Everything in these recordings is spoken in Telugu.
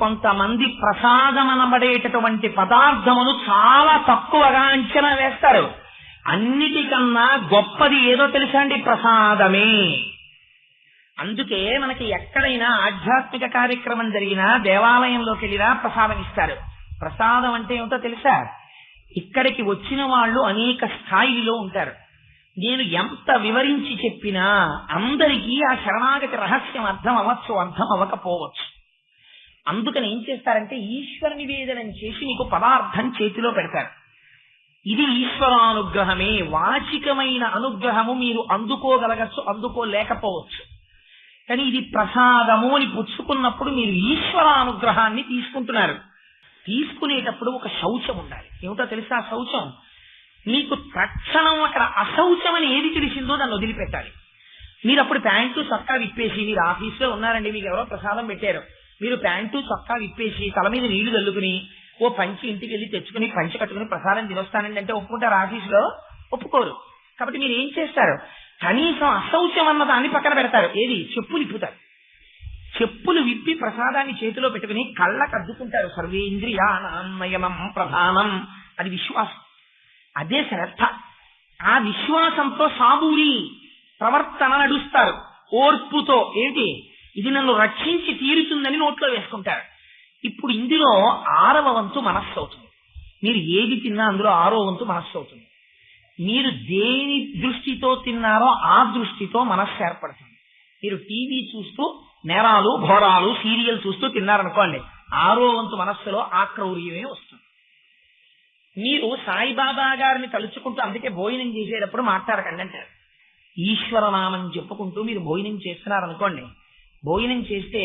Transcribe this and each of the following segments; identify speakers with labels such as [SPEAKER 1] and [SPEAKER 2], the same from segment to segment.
[SPEAKER 1] కొంతమంది ప్రసాదం అనబడేటటువంటి పదార్థమును చాలా తక్కువగా అంచనా వేస్తారు. అన్నిటికన్నా గొప్పది ఏదో తెలుసా అండి? ప్రసాదమే. అందుకే మనకి ఎక్కడైనా ఆధ్యాత్మిక కార్యక్రమం జరిగినా దేవాలయంలోకి వెళ్ళినా ప్రసాదం ఇస్తారు. ప్రసాదం అంటే ఏమిటో తెలుసా? ఇక్కడికి వచ్చిన వాళ్ళు అనేక స్థాయిలో ఉంటారు. నేను ఎంత వివరించి చెప్పినా అందరికీ ఆ శరణాగతి రహస్యం అర్థం అవ్వచ్చు, అర్థం అవ్వకపోవచ్చు. అందుకని ఏం చేస్తారంటే ఈశ్వర నివేదనం చేసి నీకు పదార్థం చేతిలో పెడతారు. ఇది ఈశ్వరానుగ్రహమే. వాచికమైన అనుగ్రహము మీరు అందుకోగలగచ్చు, అందుకోలేకపోవచ్చు. కానీ ఇది ప్రసాదము అని పుచ్చుకున్నప్పుడు మీరు ఈశ్వరానుగ్రహాన్ని తీసుకుంటున్నారు. తీసుకునేటప్పుడు ఒక శౌచం ఉండాలి. ఏమిటో తెలుసా? శౌచం మీకు తక్షణం అక్కడ అశౌచం అని ఏది తెలిసిందో దాన్ని వదిలిపెట్టాలి. మీరు అప్పుడు ప్యాంటు చొక్కా విప్పేసి, మీరు ఆఫీస్లో ఉన్నారండి, మీకు ఎవరో ప్రసాదం పెట్టారు, మీరు ప్యాంటు చొక్కా విప్పేసి తల మీద నీళ్లు చల్లుకుని ఓ పంచి ఇంటికి వెళ్ళి తెచ్చుకుని పంచి కట్టుకుని ప్రసాదం తినొస్తానండి అంటే ఒప్పుకుంటారు? ఆఫీసులో ఒప్పుకోరు. కాబట్టి మీరు ఏం చేస్తారు? కనీసం అశౌచం అన్న దాన్ని పక్కన పెడతారు. ఏది? చెప్పులు ఇప్పుతారు. చెప్పులు విప్పి ప్రసాదాన్ని చేతిలో పెట్టుకుని కళ్ళకు అద్దుకుంటారు. సర్వేంద్రియాణమయమం ప్రధానం. అది విశ్వాసం, అదే శ్రద్ధ. ఆ విశ్వాసంతో సాబూరి ప్రవర్తన నడుస్తారు. ఓర్పుతో ఏంటి? ఇది నన్ను రక్షించి తీరుతుందని నోట్లో వేసుకుంటారు. ఇప్పుడు ఇందులో 6వ వంతు మనస్సు అవుతుంది. మీరు ఏది తిన్నా అందులో 6వ వంతు మనస్సు అవుతుంది. మీరు దేని దృష్టితో తిన్నారో ఆ దృష్టితో మనస్సు ఏర్పడుతుంది. మీరు టీవీ చూస్తూ నేరాలు ఘోరాలు సీరియల్ చూస్తూ తిన్నారనుకోండి, 6వ వంతు మనస్సులో ఆ క్రౌర్యమే వస్తుంది. మీరు సాయిబాబా గారిని తలుచుకుంటూ, అందుకే భోజనం చేసేటప్పుడు మాట్లాడకండి అంటారు. ఈశ్వరనామం చెప్పుకుంటూ మీరు భోజనం చేస్తున్నారనుకోండి, భోజనం చేస్తే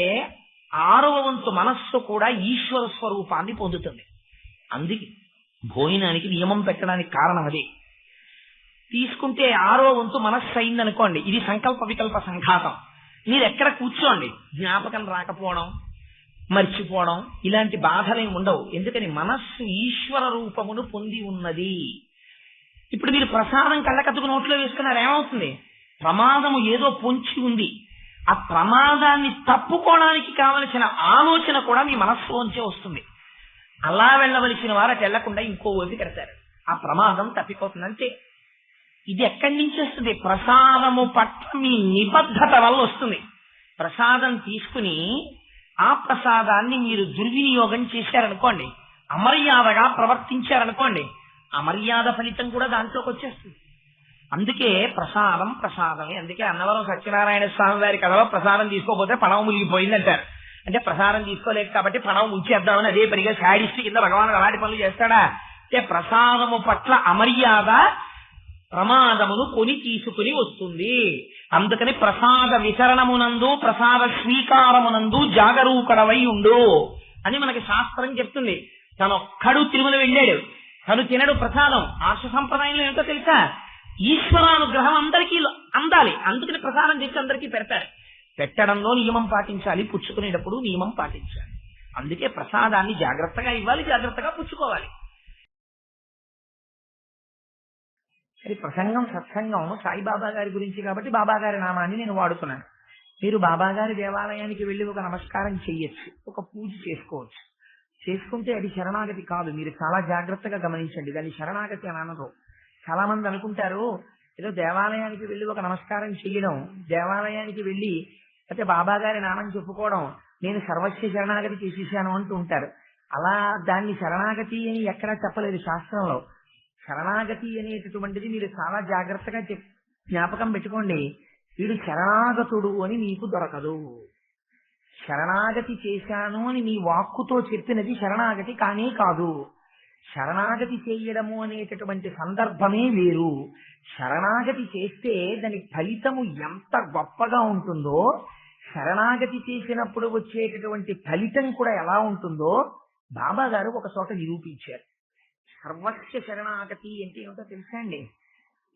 [SPEAKER 1] 6వ వంతు మనస్సు కూడా ఈశ్వర స్వరూపాన్ని పొందుతుంది. అందుకే భోజనానికి నియమం పెట్టడానికి కారణం అదే. తీసుకుంటే 6వ వంతు మనస్సు అయిందనుకోండి, ఇది సంకల్ప వికల్ప సంఘాతం. మీరు ఎక్కడ కూర్చోండి, జ్ఞాపకం రాకపోవడం, మర్చిపోవడం, ఇలాంటి బాధలేం ఉండవు. ఎందుకని మనస్సు ఈశ్వర రూపమును పొంది ఉన్నది. ఇప్పుడు మీరు ప్రసాదం కళ్ళకత్తుకు నోట్లో వేసుకున్నారు, ఏమవుతుంది? ప్రమాదము ఏదో పొంచి ఉంది. ఆ ప్రమాదాన్ని తప్పుకోవడానికి కావలసిన ఆలోచన కూడా మీ మనస్సులోంచే వస్తుంది. అలా వెళ్ళవలసిన వారు అటు వెళ్లకుండా ఇంకో వైపు పెడతారు. ఆ ప్రమాదం తప్పిపోతుంది. అంతే. ఇది ఎక్కడి నుంచి వస్తుంది? ప్రసాదము పట్ల మీ నిబద్ధత వల్ల వస్తుంది. ప్రసాదం తీసుకుని ఆ ప్రసాదాన్ని మీరు దుర్వినియోగం చేశారనుకోండి, అమర్యాదగా ప్రవర్తించారనుకోండి, అమర్యాద ఫలితం కూడా దాంట్లోకి వచ్చేస్తుంది. అందుకే ప్రసాదం ప్రసాదమే. అందుకే అన్నవరం సత్యనారాయణ స్వామి వారి కథలో ప్రసాదం తీసుకోకపోతే పడవ మునిగిపోయిందంటారు. అంటే ప్రసాదం తీసుకోలేక కాబట్టి పడవ ముంచేద్దామని అదే పనిగా శాడిస్ట్ కింద భగవానుడు అలాంటి పనులు చేస్తాడా? అంటే ప్రసాదము పట్ల అమర్యాద ప్రమాదమును కొని తీసుకుని వస్తుంది. అందుకని ప్రసాద వితరణమునందు ప్రసాద స్వీకారమునందు జాగరూకడవై ఉండు అని మనకి శాస్త్రం చెప్తుంది. తనొక్కడు తిరుమల వెళ్ళాడు, తను తినడు ప్రసాదం. ఆర్ష సంప్రదాయంలో ఏంటో తెలుసా? ఈశ్వరానుగ్రహం అందరికీ అందాలి. అందుకని ప్రసాదం చేసి అందరికీ పెడతారు. పెట్టడంలో నియమం పాటించాలి, పుచ్చుకునేటప్పుడు నియమం పాటించాలి. అందుకే ప్రసాదాన్ని జాగ్రత్తగా ఇవ్వాలి, జాగ్రత్తగా పుచ్చుకోవాలి. అది ప్రసంగం సత్సంగం సాయిబాబా గారి గురించి కాబట్టి బాబా గారి నామాన్ని నేను వాడుతున్నాను. మీరు బాబా గారి దేవాలయానికి వెళ్ళి ఒక నమస్కారం చెయ్యొచ్చు, ఒక పూజ చేసుకోవచ్చు. చేసుకుంటే అది శరణాగతి కాదు. మీరు చాలా జాగ్రత్తగా గమనించండి, దాన్ని శరణాగతి అని అనరు. చాలా మంది అనుకుంటారు ఏదో దేవాలయానికి వెళ్ళి ఒక నమస్కారం చెయ్యడం, దేవాలయానికి వెళ్ళి అయితే బాబా గారి నామం చెప్పుకోవడం, నేను సర్వస్వ శరణాగతి చేసేసాను అంటూ ఉంటారు. అలా దాన్ని శరణాగతి అని ఎక్కడా చెప్పలేదు శాస్త్రంలో. శరణాగతి అనేటటువంటిది మీరు చాలా జాగ్రత్తగా జ్ఞాపకం పెట్టుకోండి. వీడు శరణాగతుడు అని మీకు దొరకదు. శరణాగతి చేశాను అని నీ వాక్కుతో చెప్పినది శరణాగతి కానే కాదు. శరణాగతి చేయడము అనేటటువంటి సందర్భమే వేరు. శరణాగతి చేస్తే దాని ఫలితము ఎంత గొప్పగా ఉంటుందో, శరణాగతి చేసినప్పుడు వచ్చేటటువంటి ఫలితం కూడా ఎలా ఉంటుందో బాబా గారు ఒక చోట నిరూపించారు. సర్వస్వ శరణాగతి అంటే ఏమిటో తెలుసా అండి?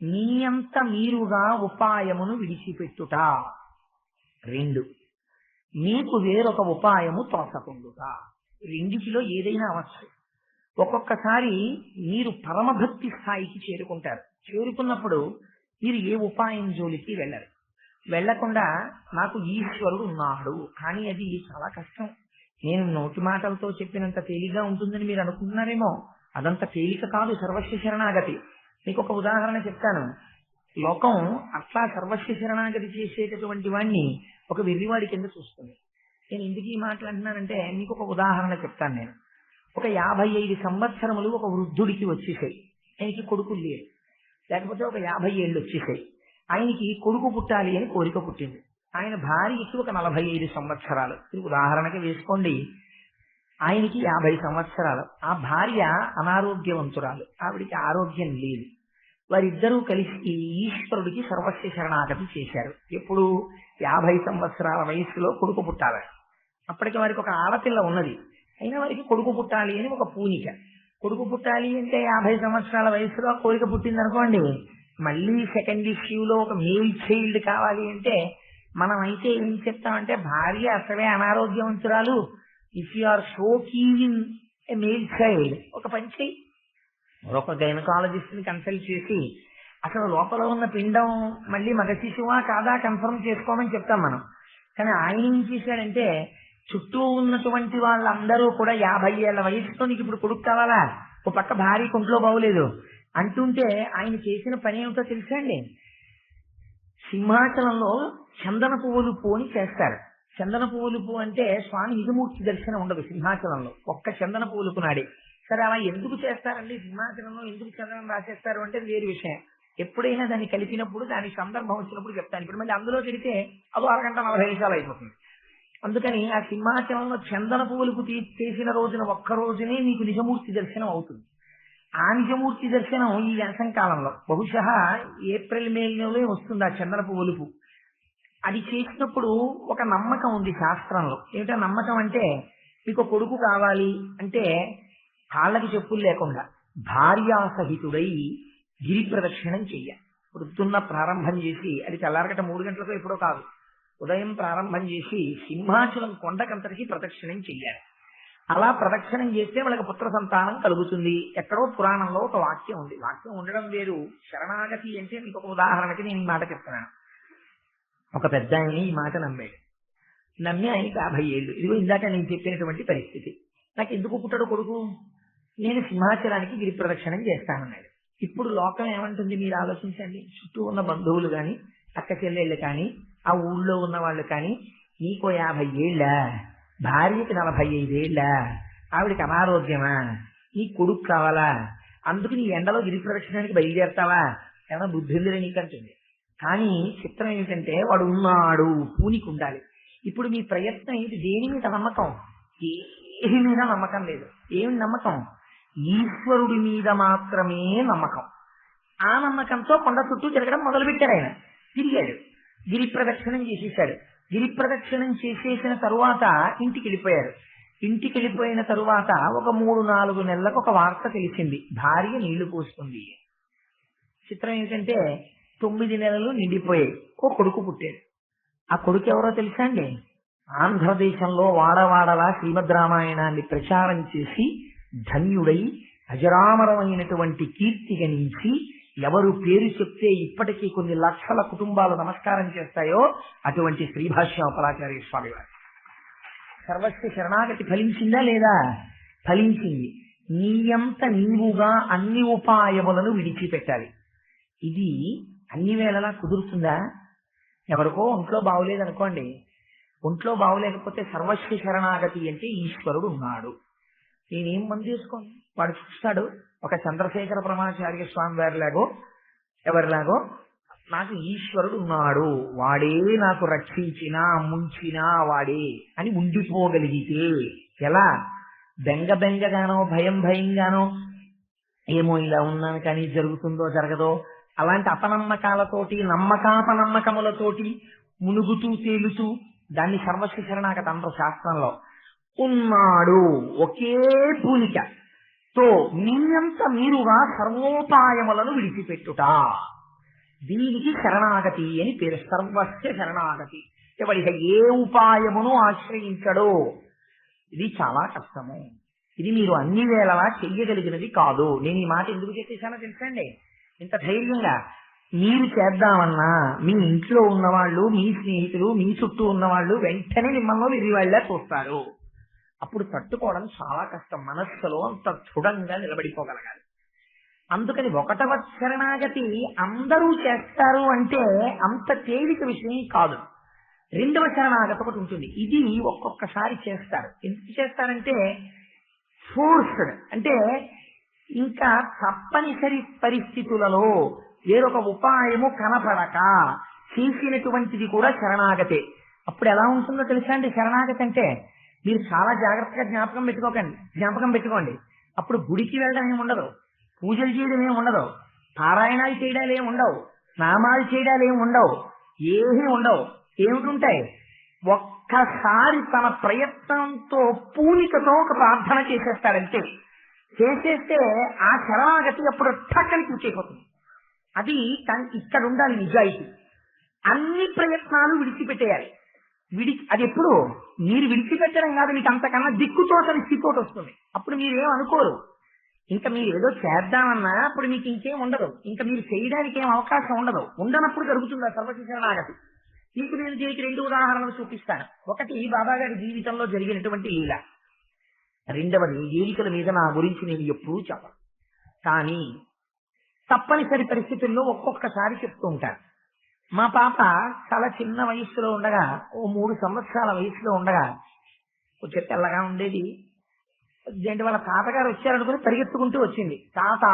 [SPEAKER 1] నీ అంత మీరుగా ఉపాయమును విడిచిపెట్టుట. 2, నీకు వేరొక ఉపాయము తోచకుండుట. రెండిటిలో ఏదైనా అవచ్చు. ఒక్కొక్కసారి మీరు పరమభక్తి స్థాయికి చేరుకుంటారు. చేరుకున్నప్పుడు మీరు ఏ ఉపాయం జోలికి వెళ్ళరు. వెళ్లకుండా నాకు ఈశ్వరుడు ఉన్నాడు, కానీ అది చాలా కష్టం. నేను నోటి మాటలతో చెప్పినంత తేలిగ్గా ఉంటుందని మీరు అనుకుంటున్నారేమో. అదంత తేలిక కాదు సర్వస్వ శరణాగతి. మీకు ఒక ఉదాహరణ చెప్తాను. లోకం అట్లా సర్వస్వ శరణాగతి చేసేటటువంటి వాడిని ఒక వెర్రివాడి కింద చూస్తుంది. నేను ఎందుకు ఈ మాటలు అంటున్నానంటే మీకు ఒక ఉదాహరణ చెప్తాను. నేను ఒక 55 సంవత్సరములు ఒక వృద్ధుడికి వచ్చేసాయి. ఆయనకి కొడుకులు లేరు. లేకపోతే ఒక 50 ఏళ్ళు వచ్చేసాయి. ఆయనకి కొడుకు పుట్టాలి అని కోరిక పుట్టింది. ఆయన భార్యకి ఒక 45 సంవత్సరాలు. ఇది ఉదాహరణకి వేసుకోండి. ఆయనకి 50 సంవత్సరాలు. ఆ భార్య అనారోగ్యవంతురాలు, ఆవిడికి ఆరోగ్యం లేదు. వారిద్దరూ కలిసి ఈశ్వరుడికి సర్వస్వ శరణాగతి చేశారు. ఎప్పుడు 50 సంవత్సరాల వయస్సులో కొడుకు పుట్టాలి. అప్పటికి వారికి ఒక ఆడపిల్ల ఉన్నది. అయినా వారికి కొడుకు పుట్టాలి అని ఒక పూనిక. కొడుకు పుట్టాలి అంటే 50 సంవత్సరాల వయసులో కోరిక పుట్టింది అనుకోండి, మళ్ళీ సెకండ్ ఇష్యూలో ఒక మేల్ చైల్డ్ కావాలి అంటే మనం అయితే ఏం చెప్తామంటే భార్య అసలే అనారోగ్యవంతురాలు, if you are so keen a male child ఒక పని చేయి, ఒక గైనకాలజిస్ట్ ని కన్సల్ట్ చేసి అసలు లోపల ఉన్న పిండం మళ్ళీ మగ శిశువా కాదా కన్ఫర్మ్ చేసుకోమని చెప్తాం మనం. కానీ ఆయన ఏం చేశాడంటే చుట్టూ ఉన్నటువంటి వాళ్ళందరూ కూడా 50 ఏళ్ల వయసుతో నీకు ఇప్పుడు కొడుకు కావాలా, ఒక పక్క భార్య ఒంట్లో బాగోలేదు అంటుంటే ఆయన చేసిన పని ఏమిటో తెలుసా అండి? సింహాచలంలో చందన పువ్వులు అని చేస్తారు. చందన పువ్వులు అంటే స్వామి నిజమూర్తి దర్శనం ఉండదు సింహాచలంలో, ఒక్క చందన పువ్వులకు నాడే. సరే అలా ఎందుకు చేస్తారండి సింహాచలంలో, ఎందుకు చందనం రాసేస్తారు అంటే వేరు విషయం. ఎప్పుడైనా దాన్ని కలిపినప్పుడు దానికి సందర్భం వచ్చినప్పుడు చెప్తాను. ఇప్పుడు మళ్ళీ అందులో తిడితే అదో 1 గంట 40 నిమిషాలు అయిపోతుంది. అందుకని ఆ సింహాచలంలో చందన పువ్వులకు చేసిన రోజున ఒక్క రోజునే మీకు నిజమూర్తి దర్శనం అవుతుంది. ఆ నిజమూర్తి దర్శనం ఈ వ్యవసాయ కాలంలో బహుశా ఏప్రిల్ మే నెలలో వస్తుంది ఆ చందన పువ్వులుపు. అది చేసినప్పుడు ఒక నమ్మకం ఉంది శాస్త్రంలో. ఏమిటో నమ్మకం అంటే మీకు కొడుకు కావాలి అంటే కాళ్ళకి చెప్పులు లేకుండా భార్యాసహితుడై గిరి ప్రదక్షిణం చెయ్యాలి. పొద్దున్న ప్రారంభం చేసి అది తెల్లారగట 3 గంటలకు ఎప్పుడో కాదు, ఉదయం ప్రారంభం చేసి సింహాచలం కొండకంతటికి ప్రదక్షిణం చెయ్యాలి. అలా ప్రదక్షిణం చేస్తే వాళ్ళకి పుత్ర సంతానం కలుగుతుంది. ఎక్కడో పురాణంలో ఒక వాక్యం ఉంది. వాక్యం ఉండడం వేరు. శరణాగతి అంటే మీకు ఒక ఉదాహరణకి నేను ఈ మాట చెప్తున్నాను. ఒక పెద్ద ఆయన ఈ మాట నమ్మి ఆయనకి 50 ఏళ్ళు. ఇదిగో ఇందాక నేను చెప్పినటువంటి పరిస్థితి. నాకు ఎందుకు పుట్టడు కొడుకు, నేను సింహాచలానికి గిరి ప్రదక్షిణం చేస్తానన్నాడు. ఇప్పుడు లోకం ఏమంటుంది మీరు ఆలోచించండి. చుట్టూ ఉన్న బంధువులు కానీ అక్క చెల్లెళ్ళు కానీ ఆ ఊళ్ళో ఉన్న వాళ్ళు కానీ నీకో 50 ఏళ్ళ, భార్యకి 45 ఏళ్ళ, ఆవిడికి అనారోగ్యమా, నీ కొడుకు కావాలా, అందుకు నీ ఎండలో గిరి ప్రదక్షిణానికి బయలుదేరతావా, ఏమైనా బుద్ధి ఉందిలే నీకంటుంది. కానీ చిత్రం ఏమిటంటే వాడు ఉన్నాడు, పూనికి ఉండాలి. ఇప్పుడు మీ ప్రయత్నం ఏంటి? దేని మీద నమ్మకం? ఏమి మీద నమ్మకం లేదు. ఏమి నమ్మకం? ఈశ్వరుడి మీద మాత్రమే నమ్మకం. ఆ నమ్మకంతో కొండ చుట్టూ తిరగడం మొదలుపెట్టారు. ఆయన తిరిగాడు, గిరి ప్రదక్షిణం చేసేసాడు. గిరి ప్రదక్షిణం చేసేసిన తరువాత ఇంటికి వెళ్ళిపోయారు. ఇంటికి వెళ్ళిపోయిన తరువాత ఒక 3-4 నెలలకు ఒక వార్త తెలిసింది, భార్య నీళ్లు పోస్తుంది. చిత్రం ఏంటంటే 9 నెలలు నిండిపోయాయి, ఓ కొడుకు పుట్టాడు. ఆ కొడుకు ఎవరో తెలుసా అండి? ఆంధ్రదేశంలో వాడవాడలా శ్రీమద్ రామాయణాన్ని ప్రచారం చేసి ధన్యుడై అజరామరమైనటువంటి కీర్తి గణించి ఎవరు పేరు చెప్తే ఇప్పటికీ కొన్ని లక్షల కుటుంబాలు నమస్కారం చేస్తాయో అటువంటి శ్రీభాష్యోపరాచార్య స్వామి వారు. సర్వస్వ శరణాగతి ఫలించిందా లేదా? ఫలించింది. నీయంత నీవుగా అన్ని ఉపాయములను విడిచిపెట్టాలి. ఇది అన్ని వేళలా కుదురుతుందా? ఎవరికో ఒంట్లో బాగులేదనుకోండి, ఒంట్లో బాగులేకపోతే సర్వస్వ శరణాగతి అంటే ఈశ్వరుడు ఉన్నాడు, నేనేం మంది చేసుకోండి, వాడు చూస్తాడు. ఒక చంద్రశేఖర పరమాచార్య స్వామి వారిలాగో ఎవరిలాగో నాకు ఈశ్వరుడు ఉన్నాడు, వాడే నాకు రక్షించినా ముంచినా వాడే అని ఉండిపోగలిగితే ఎలా? బెంగగానో భయంగానో ఏమో ఇలా ఉన్నాను కానీ జరుగుతుందో జరగదో అలాంటి అపనమ్మకాలతోటి నమ్మకాపనమ్మకములతోటి మునుగుతూ తేలుతూ దాన్ని సర్వస్వ శరణాగతి అంటారు శాస్త్రంలో. ఉన్నాడు ఒకే పూనికతో నీయంత మీరుగా సర్వోపాయములను విడిచిపెట్టుట, దీనికి శరణాగతి అని పేరు. సర్వస్వ శరణాగతి. ఎవరిక ఏ ఉపాయమును ఆశ్రయించడో ఇది చాలా కష్టము. ఇది మీరు అన్ని వేళలా చెయ్యగలిగినది కాదు. నేను ఈ మాట ఎందుకు చెప్పేశానో తెలుసండి? ఇంత ధైర్యంగా మీరు చేద్దామన్నా మీ ఇంట్లో ఉన్నవాళ్ళు, మీ స్నేహితులు, మీ చుట్టూ ఉన్నవాళ్ళు వెంటనే మిమ్మల్ని విరివాళ్ళ చూస్తారు. అప్పుడు తట్టుకోవడం చాలా కష్టం. మనస్సులో అంత దృఢంగా నిలబడిపోగలగాలి. అందుకని 1వ శరణాగతి అందరూ చేస్తారు అంటే అంత తేలిక విషయం కాదు. 2వ శరణాగతి ఒకటి ఉంటుంది. ఇది ఒక్కొక్కసారి చేస్తారు. ఎందుకు చేస్తారంటే ఫోర్స్డ్, అంటే ఇంకా తప్పనిసరి పరిస్థితులలో వేరొక ఉపాయము కనపడక చేసినటువంటిది కూడా శరణాగతే. అప్పుడు ఎలా ఉంటుందో తెలుసా అండి శరణాగతి అంటే? మీరు చాలా జాగ్రత్తగా జ్ఞాపకం పెట్టుకోండి. అప్పుడు గుడికి వెళ్ళడం ఏమి ఉండదు, పూజలు చేయడం ఏమి ఉండదు, పారాయణాలు చేయడాలు ఏమి ఉండవు, నామాలు చేయడాలు ఏమి ఉండవు, ఏమీ ఉండవు. ఏమిటుంటాయి? ఒక్కసారి తన ప్రయత్నంతో పూనికతో ఒక ప్రార్థన చేసేస్తాడంటే, చేసేస్తే ఆ శరణాగతి అప్పుడు ఠక్కని కూర్చైపోతుంది. అది ఇక్కడ ఉండాలి నిజాయితీ. అన్ని ప్రయత్నాలు విడిచిపెట్టేయాలి. అది ఎప్పుడు మీరు విడిచిపెట్టడం కాదు, మీకు అంతకన్నా దిక్కుతోటని స్థితితోటి వస్తుంది. అప్పుడు మీరేం అనుకోరు. ఇంకా మీరు ఏదో చేద్దామన్నా అప్పుడు మీకు ఇంకేం ఉండదు, ఇంకా మీరు చేయడానికి ఏం అవకాశం ఉండదు. ఉండనప్పుడు జరుగుతుంది ఆ సర్వశ శరణాగతి. మీకు నేను దీనికి 2 ఉదాహరణలు చూపిస్తాను. ఒకటి బాబా గారి జీవితంలో జరిగినటువంటి లీల, 2వది ఏలికల మీద నా గురించి నేను ఎప్పుడూ చెప్పను, కానీ తప్పనిసరి పరిస్థితుల్లో ఒక్కొక్కసారి చెప్తూ ఉంటాను. మా పాప చాలా చిన్న వయస్సులో ఉండగా, ఓ 3 సంవత్సరాల వయసులో ఉండగా, కొంచెం తెల్లగా ఉండేది. ఏంటి వాళ్ళ తాతగారు వచ్చారనుకుని పరిగెత్తుకుంటూ వచ్చింది. తాత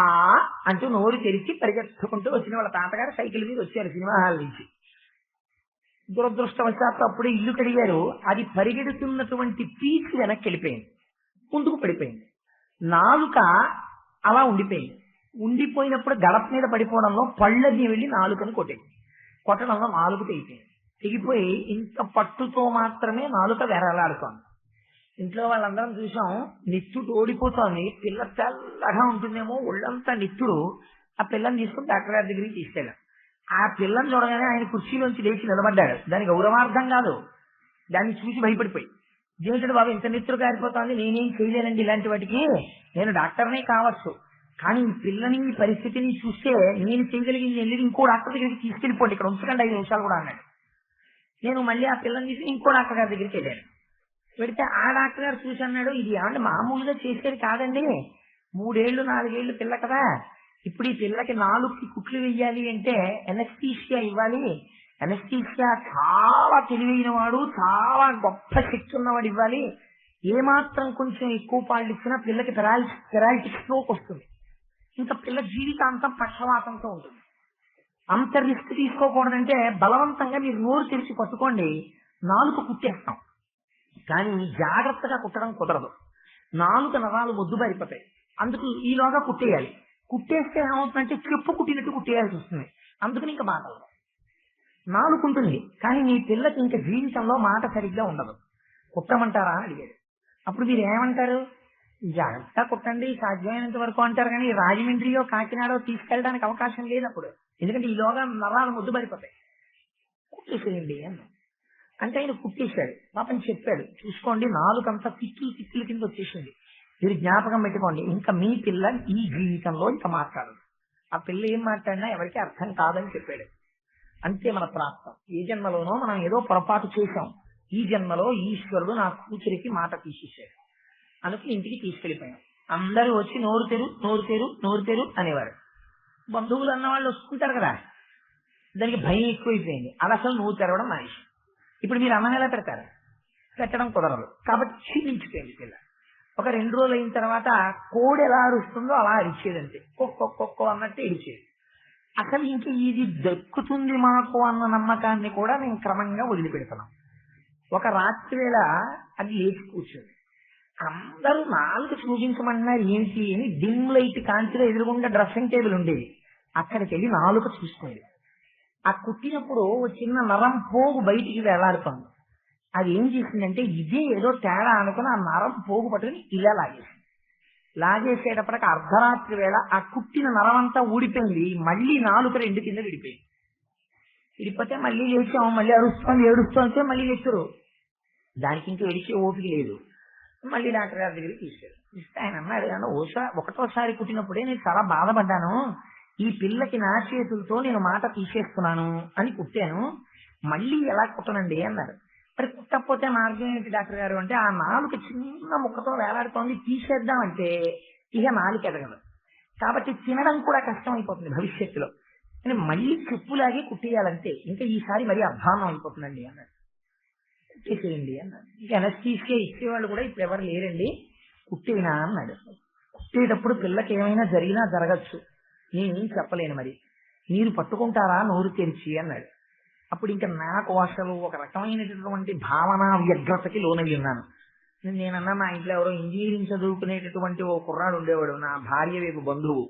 [SPEAKER 1] అంటూ నోరు తెరిచి పరిగెత్తుకుంటూ వచ్చింది. వాళ్ళ తాతగారు సైకిల్ మీద వచ్చారు సినిమా హాల్ నుంచి. దురదృష్టవశాత్తు అప్పుడే ఇల్లు కడిగారు. అది పరిగెడుతున్నటువంటి పీచ్ వెనక్కి వెళ్ళిపోయింది, ముందుకు పడిపోయింది. నాలుక అలా ఉండిపోయింది. ఉండిపోయినప్పుడు గడప మీద పడిపోవడంలో పళ్ళని వెళ్ళి నాలుకను కొట్టడంలో నాలుక తెగిపోయింది. తెగిపోయి ఇంత పట్టుతో మాత్రమే నాలుక వేరలాడుతోంది. ఇంట్లో వాళ్ళందరం చూసాం, నిత్తుడు ఓడిపోతోంది. పిల్ల తెల్లగా ఉంటుందేమో, ఒళ్ళంతా నిత్తుడు. ఆ పిల్లని తీసుకుని డాక్టర్ గారి దగ్గరికి తీసుకెళ్ళాం. ఆ పిల్లని చూడగానే ఆయన కుర్చీలోంచి లేచి నిలబడ్డాడు. దానికి గౌరవార్థం కాదు, దాన్ని చూసి భయపడిపోయి, జీవితుడు బాబు ఇంత నిత్తుడు కారిపోతోంది, నేనేం చేయలేనండి ఇలాంటి వాటికి, నేను డాక్టర్నే కావచ్చు, కానీ ఈ పిల్లని ఈ పరిస్థితిని చూస్తే నేను చేయగలిగింది వెళ్ళి ఇంకో డాక్టర్ దగ్గరికి తీసుకెళ్ళిపోండి, ఇక్కడ ఉంచకండి 5 నిమిషాలు కూడా అన్నాడు. నేను మళ్ళీ ఆ పిల్లని తీసి ఇంకో డాక్టర్ గారి దగ్గరికి వెళ్ళాను. పెడితే ఆ డాక్టర్ గారు చూసి అన్నాడు, ఇది ఏమంటే మామూలుగా చేసేది కాదండి, 3 ఏళ్ళు 4 ఏళ్ళు పిల్ల కదా, ఇప్పుడు ఈ పిల్లకి 4కి కుట్లు వెయ్యాలి అంటే ఎనస్థీషియా ఇవ్వాలి. ఎనస్థీషియా చాలా తెలివైన వాడు, చాలా గొప్ప శక్తి ఉన్నవాడు ఇవ్వాలి. ఏమాత్రం కొంచెం ఎక్కువ పాళ్ళు ఇచ్చినా పిల్లకి పెరాలిటిక్ స్ట్రోక్ వస్తుంది. ఇంకా పిల్ల జీవితాంతం పక్షవాతంతో ఉంటుంది. అంత రిస్క్ తీసుకోకూడదంటే బలవంతంగా మీరు నోరు తెరిచి పట్టుకోండి, నాలుక కుట్టేస్తాం, కానీ జాగ్రత్తగా కుట్టడం కుదరదు. 4 నరాలు మొద్దుబారిపోతాయి. అందుకు ఈలోగా కుట్టేయాలి. కుట్టేస్తే ఏమవుతుందంటే చెప్పు కుట్టినట్టు కుట్టేయాల్సి వస్తుంది. అందుకని ఇంకా మాటలు 4 ఉంటుంది, కానీ మీ పిల్లకి ఇంకా జీవితంలో మాట సరిగ్గా ఉండదు. కుట్టమంటారా అని అడిగాడు. అప్పుడు మీరు ఏమంటారు? జాగ్రత్తగా కుట్టండి సాధ్యమైనంత వరకు అంటారు, కానీ రాజమండ్రియో కాకినాడో తీసుకెళ్ళడానికి అవకాశం లేదు అప్పుడు, ఎందుకంటే ఈలోగా నరాలు మొద్దుబారిపోతాయి. కుట్టేసేయండి అన్న అంటే ఆయన కుట్టేశాడు. పాపని చెప్పాడు, చూసుకోండి 4 అంతా తిక్కుల కింద వచ్చేసింది, మీరు జ్ఞాపకం పెట్టుకోండి, ఇంకా మీ పిల్ల ఈ జీవితంలో ఇంకా మాట్లాడదు. ఆ పిల్ల ఏం మాట్లాడినా ఎవరికి అర్థం కాదని చెప్పాడు. అంతే మన ప్రాప్తం. ఏ జన్మలోనో మనం ఏదో పొరపాటు చేశాం, ఈ జన్మలో ఈశ్వరుడు నా కూతురికి మాట తీసేశాడు అనుకుని ఇంటికి తీసుకెళ్లిపోయాం. అందరూ వచ్చి నోరు తెరు అనేవారు. బంధువులు అన్నవాళ్ళు వస్తుంటారు కదా, దానికి భయం ఎక్కువైపోయింది. అది అసలు నోరు తెరవడం మనిషి. ఇప్పుడు మీరు అన్నం ఎలా పెడతారు? పెట్టడం కుదరదు, కాబట్టి క్షీణించిపోయింది పిల్ల. ఒక 2 రోజులు అయిన తర్వాత కోడి ఎలా అరుస్తుందో అలా అరిచేదంతే, కొక్కో అన్నట్టు ఇడిచేది. అసలు ఇంక ఇది దక్కుతుంది మాకు అన్న నమ్మకాన్ని కూడా నేను క్రమంగా వదిలిపెడుతున్నాం. ఒక రాత్రి వేళ అది లేచి కూర్చోంది. అందరూ 4 చూపించమన్నారు ఏంటి అని డిమ్ లైట్ కాంతిలో ఎదురుగుండా డ్రెస్సింగ్ టేబుల్ ఉండేది, అక్కడికి వెళ్ళి 4 చూసుకుంది. ఆ కుట్టినప్పుడు చిన్న నరం పోగు బయటికి వేలాడుతోంది. అది ఏం చేసిందంటే ఇదే ఏదో తేడా అనుకుని ఆ నరం పోగు పట్టుకుని ఇలా లాగేసేటప్పటికి అర్ధరాత్రి వేళ ఆ కుట్టిన నరం అంతా ఊడిపోయింది. మళ్ళీ 4 2 కింద విడిపోయింది. విడిపోతే మళ్ళీ లేచాం, మళ్ళీ ఏడుస్తోంది మళ్ళీ లేచరు. దానికి ఇంకా ఏడిచే ఓపిక లేదు. మళ్ళీ డాక్టర్ గారి దగ్గరికి తీసుకెళ్ళి ఇస్తే ఆయన అన్నాడు, ఒకటోసారి కుట్టినప్పుడే నేను చాలా బాధపడ్డాను, ఈ పిల్లకి నా చేతులతో నేను మాట తీసేస్తున్నాను అని కుట్టాను, మళ్ళీ ఎలా కుట్టనండి అన్నారు. మరి కుట్టకపోతే మార్గం ఏంటి డాక్టర్ గారు అంటే, ఆ నాలుక చిన్న ముక్కతో వేలాడుతోంది, తీసేద్దామంటే ఇక నాలుక ఎదగదు. కాబట్టి తినడం కూడా కష్టం అయిపోతుంది భవిష్యత్తులో. కానీ మళ్ళీ చెప్పులాగే కుట్టేయాలంటే ఇంకా ఈసారి మరీ అధ్వానం అయిపోతుందండి అన్నాడు. కుట్టేసేయండి అన్నాడు. ఇక ఎనస్థీసియా ఇచ్చేవాళ్ళు కూడా ఇప్పుడు ఎవరు లేరండి, కుట్టేనా అన్నాడు. కుట్టేటప్పుడు పిల్లకి ఏమైనా జరిగినా జరగచ్చు, నేనేం చెప్పలేను, మరి మీరు పట్టుకుంటారా నోరు తెరిచి అన్నాడు. అప్పుడు ఇంకా నాకు అసలు ఒక రకమైనటువంటి భావన వ్యగ్రతకి లోనయ్యి ఉన్నాను. నేనన్నా, మా ఇంట్లో ఎవరో ఇంజనీరింగ్ చదువుకునేటటువంటి ఓ కుర్రాడు ఉండేవాడు, నా భార్య వైపు బంధువు.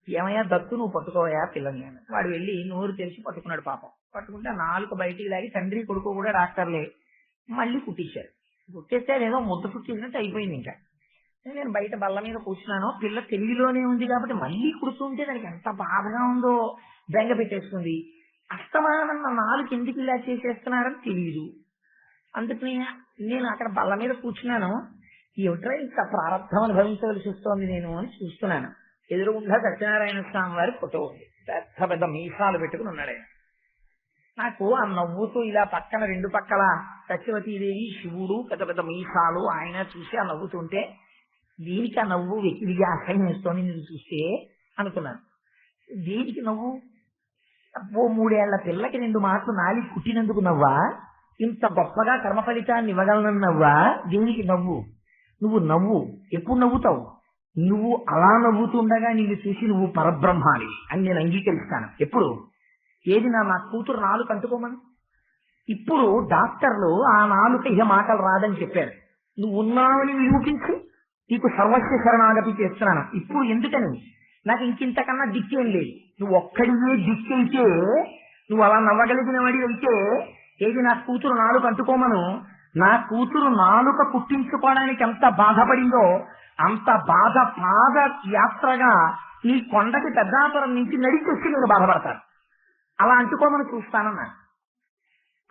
[SPEAKER 1] ఏమయ్యా దత్తు, నువ్వు పట్టుకోవయా పిల్లని అని. వాడు వెళ్ళి నోరు తెరిచి పట్టుకున్నాడు. పాపం పట్టుకుంటే నాలుగు బయటికి లాగి తండ్రి కొడుకు కూడా డాక్టర్లే మళ్ళీ కుట్టించారు. కుట్టేస్తే అదేదో ముద్ద కుట్టించినట్టు అయిపోయింది. ఇంకా నేను బయట బల్ల మీద కూర్చున్నాను, పిల్ల తెలుగులోనే ఉంది కాబట్టి మళ్ళీ కుడుతుంటే దానికి ఎంత బాధగా ఉందో బెంగ పెట్టేస్తుంది. అస్తమానం నాలుగు ఎందుకు ఇలా చేసేస్తున్నారని తెలియదు. అందుకని నేను అక్కడ బల్ల మీద కూర్చున్నాను, ఏమిట్రా ఇంత ప్రారంభం అనుభవించవలసి వస్తోంది నేను అని చూస్తున్నాను. ఎదురుగుండా సత్యనారాయణ స్వామి వారి ఫోటో ఉంది, పెద్ద పెద్ద మీసాలు పెట్టుకుని ఉన్నాడు ఆయన. నాకు ఆ నవ్వుతూ ఇలా పక్కన రెండు పక్కల సత్యవతీదేవి, శివుడు, పెద్ద పెద్ద మీసాలు ఆయన చూసి ఆ నవ్వుతుంటే, దీనికి ఆ నవ్వు వెకిలిగా అసహ్యిస్తోంది నేను చూస్తే అనుకున్నాను. దేనికి నవ్వు? ఓ 3 ఏళ్ల పిల్లకి 2 మాటలు నాలి కుట్టినందుకు నవ్వా? ఇంత గొప్పగా కర్మ ఫలితాన్ని ఇవ్వగలనని నవ్వా? దేనికి నవ్వు? నువ్వు నవ్వు, ఎప్పుడు నవ్వుతావు? నువ్వు అలా నవ్వుతుండగా నిన్ను చూసి నువ్వు పరబ్రహ్మాని అని నేను అంగీకరిస్తాను. ఎప్పుడు? ఏది నా కూతురు నాలుక అంటుకోమని. ఇప్పుడు డాక్టర్లు ఆ నాలుక ఇహ మాటలు రాదని చెప్పారు. నువ్వు ఉన్నావని నిరూపించి నీకు సర్వస్వ శరణాగతి చేస్తున్నాను. ఇప్పుడు ఎందుకని? నాకు ఇంకింతకన్నా దిక్కేం లేదు. నువ్వు ఒక్కడివే దిక్కైతే, నువ్వు అలా నవ్వగలిగిన వాడి అయితే ఏది నా కూతురు నాలుక అంటుకోమను. నా కూతురు నాలుక కుట్టించుకోవడానికి ఎంత బాధపడిందో అంత బాధ పాద యాత్రగా ఈ కొండకి పెద్దాపురం నుంచి నడిచొచ్చి నేను బాధపడతాను. అలా అంటుకోమని చూస్తానన్నా.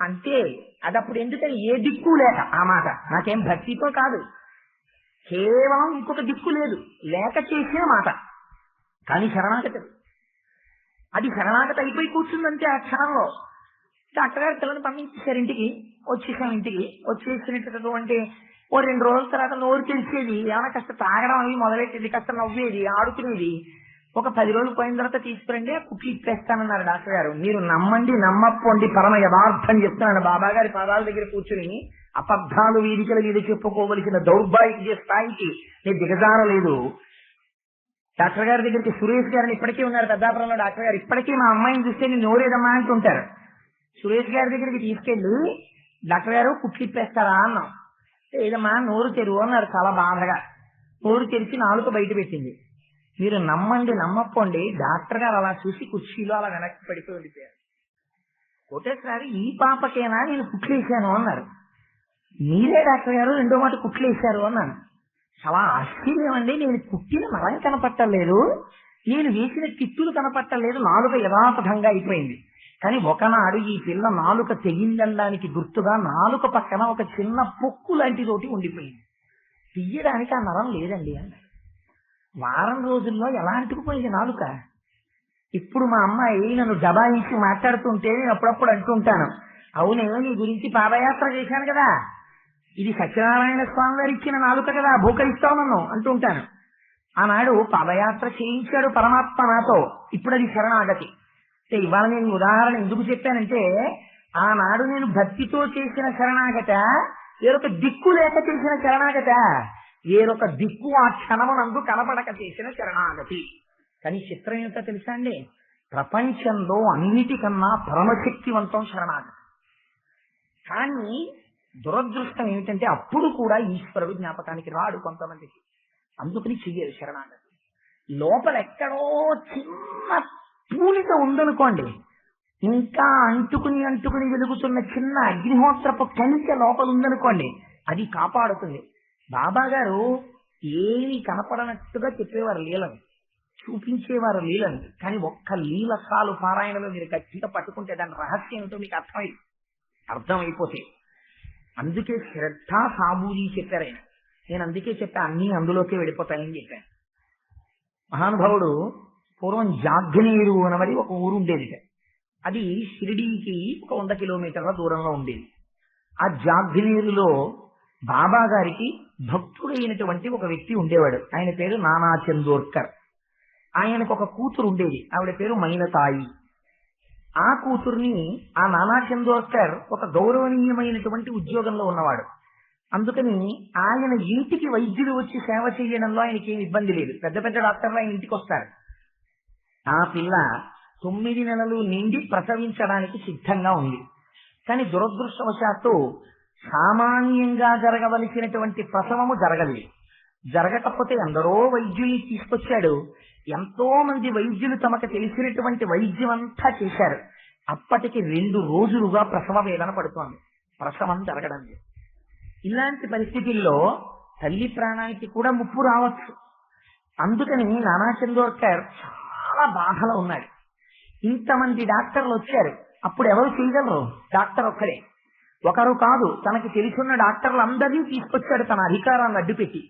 [SPEAKER 1] అంతే. అది అప్పుడు ఎందుకని? ఏ దిక్కు లేక. ఆ మాట నాకేం భక్తితో కాదు, కేవలం ఇంకొక దిక్కు లేదు లేక చేసిన మాట. కానీ శరణాగతి, అది శరణాగతి అయిపోయి కూర్చుందంటే ఆ క్షణంలో. డాక్టర్ గారు పిల్లల్ని పంపించేశారు ఇంటికి. వచ్చేసాం ఇంటికి. వచ్చేసినటువంటి ఓ 2 రోజుల తర్వాత నోరు తెలిసేది, ఏమైనా కాస్త తాగడం అవి మొదలెట్టేది, కాస్త నవ్వేది, ఆడుకునేది. ఒక 10 రోజులు పోయిన తర్వాత తీసుకురండి, ఆ కుట్లు ఇప్పేస్తానన్నారు డాక్టర్ గారు. మీరు నమ్మండి నమ్మపోండి, పరమ యథార్థం చెప్తున్నాను. బాబా గారి పాదాల దగ్గర కూర్చుని అబద్ధాలు వీధికల మీద చెప్పుకోవలసిన దౌర్భాగ్య స్థాయికి నేను దిగజారలేదు. డాక్టర్ గారి దగ్గరికి సురేష్ గారిని ఇప్పటికీ ఉన్నారు పెద్దాపురంలో డాక్టర్ గారు. ఇప్పటికీ మా అమ్మాయిని చూస్తే నేను నోరేదమ్మా అంటుంటారు. సురేష్ గారి దగ్గరికి తీసుకెళ్లి, డాక్టర్ గారు కుట్లు ఇప్పేస్తారా అన్నాం. ఏదమ్మా నోరు తెరువు అన్నారు చాలా బాధగా. నోరు తెరిచి నాలుక బయట పెట్టింది. మీరు నమ్మండి నమ్మపోండి, డాక్టర్ గారు అలా చూసి కుర్చీలో అలా వెనక్కి పడిపోయి ఉండిపోయారు. ఒకటేసారి ఈ పాపకేనా నేను కుట్లేశాను అన్నారు. మీరే డాక్టర్ గారు రెండో మాట కుట్లేశారు అన్నాను. చాలా ఆశ్చర్యం అండి, నేను కుట్టిన మరం కనపట్టలేదు, నేను వేసిన కిట్టులు కనపట్టలేదు, నాలుక యథాతథంగా అయిపోయింది. కానీ ఒకనాడు ఈ పిల్ల నాలుక తెగిందనడానికి గుర్తుగా నాలుక పక్కన ఒక చిన్న పొక్కు లాంటిదోటి ఉండిపోయింది. తీయడానికి ఆ నరం లేదండి అన్నాడు. వారం రోజుల్లో ఎలా అంటుకుపోయింది నాలుక. ఇప్పుడు మా అమ్మాయి నన్ను దబాయించి మాట్లాడుతుంటే నేను అప్పుడప్పుడు అంటుంటాను, అవునే నీ గురించి పాదయాత్ర చేశాను కదా, ఇది సత్యనారాయణ స్వామి వారు ఇచ్చిన నాలుక కదా, భూకరిస్తావు నన్ను అంటుంటాను. ఆనాడు పాదయాత్ర చేయించాడు పరమాత్మ నాతో, ఇప్పుడు అది శరణాగతి. ఇవాళ నేను ఉదాహరణ ఎందుకు చెప్పానంటే, ఆనాడు నేను భక్తితో చేసిన శరణాగత, వేరొక దిక్కు లేక చేసిన శరణాగత, వేరొక దిక్కు ఆ క్షణమునందు కనపడక చేసిన శరణాగతి. కానీ చిత్రం ఏమిటో తెలుసా అండి, ప్రపంచంలో అన్నిటికన్నా పరమశక్తివంతం శరణాగతి. కానీ దురదృష్టం ఏమిటంటే అప్పుడు కూడా ఈశ్వరుడు జ్ఞాపకానికి రాడు కొంతమందికి, అందుకని చెయ్యరు శరణాగతి. లోపల ఎక్కడో చిన్న పూలిక ఉందనుకోండి, ఇంకా అంటుకుని వెలుగుతున్న చిన్న అగ్నిహోత్రపు కంచె లోపల ఉందనుకోండి, అది కాపాడుతుంది. బాబా గారు ఏమి కనపడనట్టుగా చెప్పేవారు లీలని, చూపించేవారు లీలని. కానీ ఒక్క లీల సాలు పారాయణలో మీరు గట్టిగా పట్టుకుంటే దాని రహస్యం ఏమిటో మీకు అర్థమైపోతే. అందుకే శ్రద్ధ సాబూరి చెప్పారు ఆయన. నేను అందుకే చెప్పా అన్నీ అందులోకే వెళ్ళిపోతాయని చెప్పాను. మహానుభావుడు పూర్వం జాగ్నేరు అనబడి ఒక ఊరు ఉండేది. అది షిరిడీకి ఒక 100 కిలోమీటర్ల దూరంలో ఉండేది.
[SPEAKER 2] ఆ జాగ్నేరులో బాబా గారికి భక్తుడైనటువంటి ఒక వ్యక్తి ఉండేవాడు. ఆయన పేరు నానా చందోర్కర్. ఆయనకు ఒక కూతురు ఉండేది, ఆవిడ పేరు మైనతాయి. ఆ కూతుర్ని ఆ నానా చందోర్కర్ ఒక గౌరవనీయమైనటువంటి ఉద్యోగంలో ఉన్నవాడు. అందుకని ఆయన ఇంటికి వైద్యులు వచ్చి సేవ చేయడంలో ఆయనకి ఏమి ఇబ్బంది లేదు. పెద్ద పెద్ద డాక్టర్లు ఆయన ఇంటికి వస్తారు. ఆ పిల్ల 9 నెలలు నిండి ప్రసవించడానికి సిద్ధంగా ఉంది. కానీ దురదృష్టవశాత్తు సామాన్యంగా జరగవలసినటువంటి ప్రసవము జరగలేదు. జరగకపోతే ఎందరో వైద్యుల్ని తీసుకొచ్చాడు. ఎంతో మంది వైద్యులు తమకు తెలిసినటువంటి వైద్యం అంతా చేశారు. అప్పటికి 2 రోజులుగా ప్రసవ వేదన పడుతోంది, ప్రసవం జరగడం లేదు. ఇలాంటి పరిస్థితుల్లో తల్లి ప్రాణానికి కూడా ముప్పు రావచ్చు. అందుకని నానా చందోర్కర్ చాలా బాధలో ఉన్నాడు. ఇంతమంది డాక్టర్లు వచ్చారు, అప్పుడు ఎవరు చేయగలరు? డాక్టర్ ఒక్కడే. ఒకరు కాదు, తనకి తెలుసున్న డాక్టర్లందరినీ తీసుకొచ్చాడు తన అధికారాన్ని అడ్డుపెట్టి.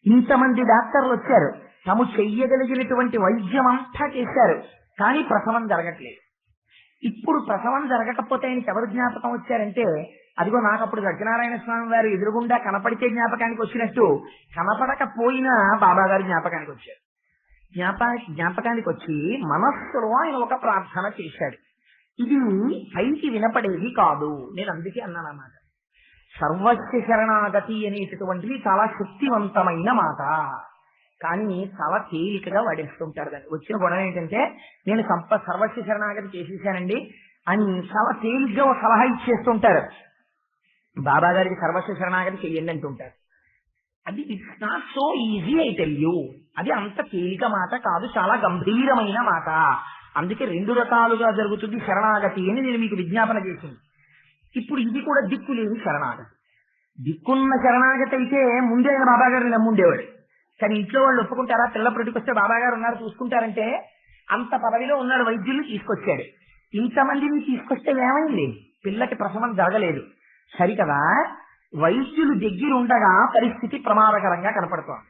[SPEAKER 2] ఇంతమంది డాక్టర్లు వచ్చారు, తాము చెయ్యగలిగినటువంటి వైద్యం అంతా చేశారు, కానీ ప్రసవం జరగట్లేదు. ఇప్పుడు ప్రసవం జరగకపోతే ఆయనకి ఎవరు జ్ఞాపకం వచ్చారంటే, అదిగో నాకు అప్పుడు సత్యనారాయణ స్వామి వారు ఎదురుగుండా కనపడితే జ్ఞాపకానికి వచ్చినట్టు, కనపడకపోయినా బాబా గారు జ్ఞాపకానికి వచ్చారు. జ్ఞాపకానికి వచ్చి మనస్సులో ఆయన ఒక ప్రార్థన చేశాడు. ఇది పైకి వినపడేది కాదు. నేను అందుకే అన్నానన్నమాట, సర్వస్య శరణాగతి అనేటటువంటిది చాలా శక్తివంతమైన మాట, కానీ చాలా తేలికగా వాడేస్తుంటారు. దాన్ని వచ్చిన గొడవ ఏంటంటే, నేను సర్వస్య శరణాగతి చేసేసానండి అని చాలా తేలిగ్గా ఒక సలహా ఇచ్చేస్తుంటారు. బాబా గారికి సర్వస్వ శరణాగతి చెయ్యండి అంటుంటారు. అది it's not so easy, I tell you. అది అంత తేలిక మాట కాదు, చాలా గంభీరమైన మాట. అందుకే 2 రకాలుగా జరుగుతుంది శరణాగతి అని నేను మీకు విజ్ఞాపన చేసింది. ఇప్పుడు ఇది కూడా దిక్కులేని శరణాగతి. దిక్కున్న శరణాగతి అయితే ముందే ఆయన బాబా గారిని నమ్ముండేవాడు. కానీ ఇంట్లో వాళ్ళు ఒప్పుకుంటారా? పిల్ల ప్రతికొస్తే బాబా గారు ఉన్నారు చూసుకుంటారంటే, అంత పదవిలో ఉన్నాడు, వైద్యులు తీసుకొచ్చాడు. ఇంతమందిని తీసుకొస్తే ఏమైంది? పిల్లకి ప్రసవం జరగలేదు సరికదా. వైద్యులు దగ్గర ఉండగా పరిస్థితి ప్రమాదకరంగా కనపడుతోంది.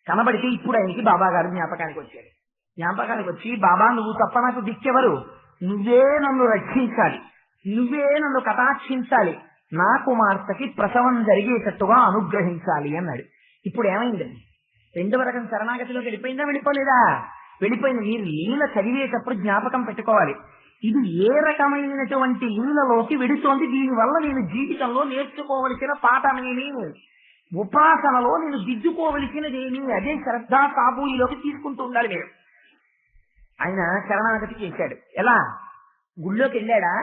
[SPEAKER 2] కనబడితే ఇప్పుడు ఆయనకి బాబా గారు జ్ఞాపకానికి వచ్చాడు. జ్ఞాపకానికి వచ్చి, బాబా నువ్వు తప్ప నాకు దిక్కెవరు? నువ్వే నన్ను రక్షించాలి, నువ్వే నన్ను కటాక్షించాలి, నా కుమార్తెకి ప్రసవం జరిగేటట్టుగా అనుగ్రహించాలి అన్నాడు. ఇప్పుడు ఏమైందండి? 2వ రకం శరణాగతిలోకి వెళ్ళిపోయిందా? వెళ్ళిపోలేదా? వెళ్ళిపోయింది. మీరు లీల చదివేటప్పుడు జ్ఞాపకం పెట్టుకోవాలి, ఇది ఏ రకమైనటువంటి లీలలోకి వెడుతోంది, దీనివల్ల నేను జీవితంలో నేర్చుకోవలసిన పాఠమేమి, ఉపాసనలో నేను దిద్దుకోవలసినదేమి, అదే శ్రద్ధా కాబూయిలోకి తీసుకుంటూ ఉండాలి మీరు. ఆయన శరణాగతి చేశాడు. ఎలా? గుళ్ళోకి వెళ్ళాడా?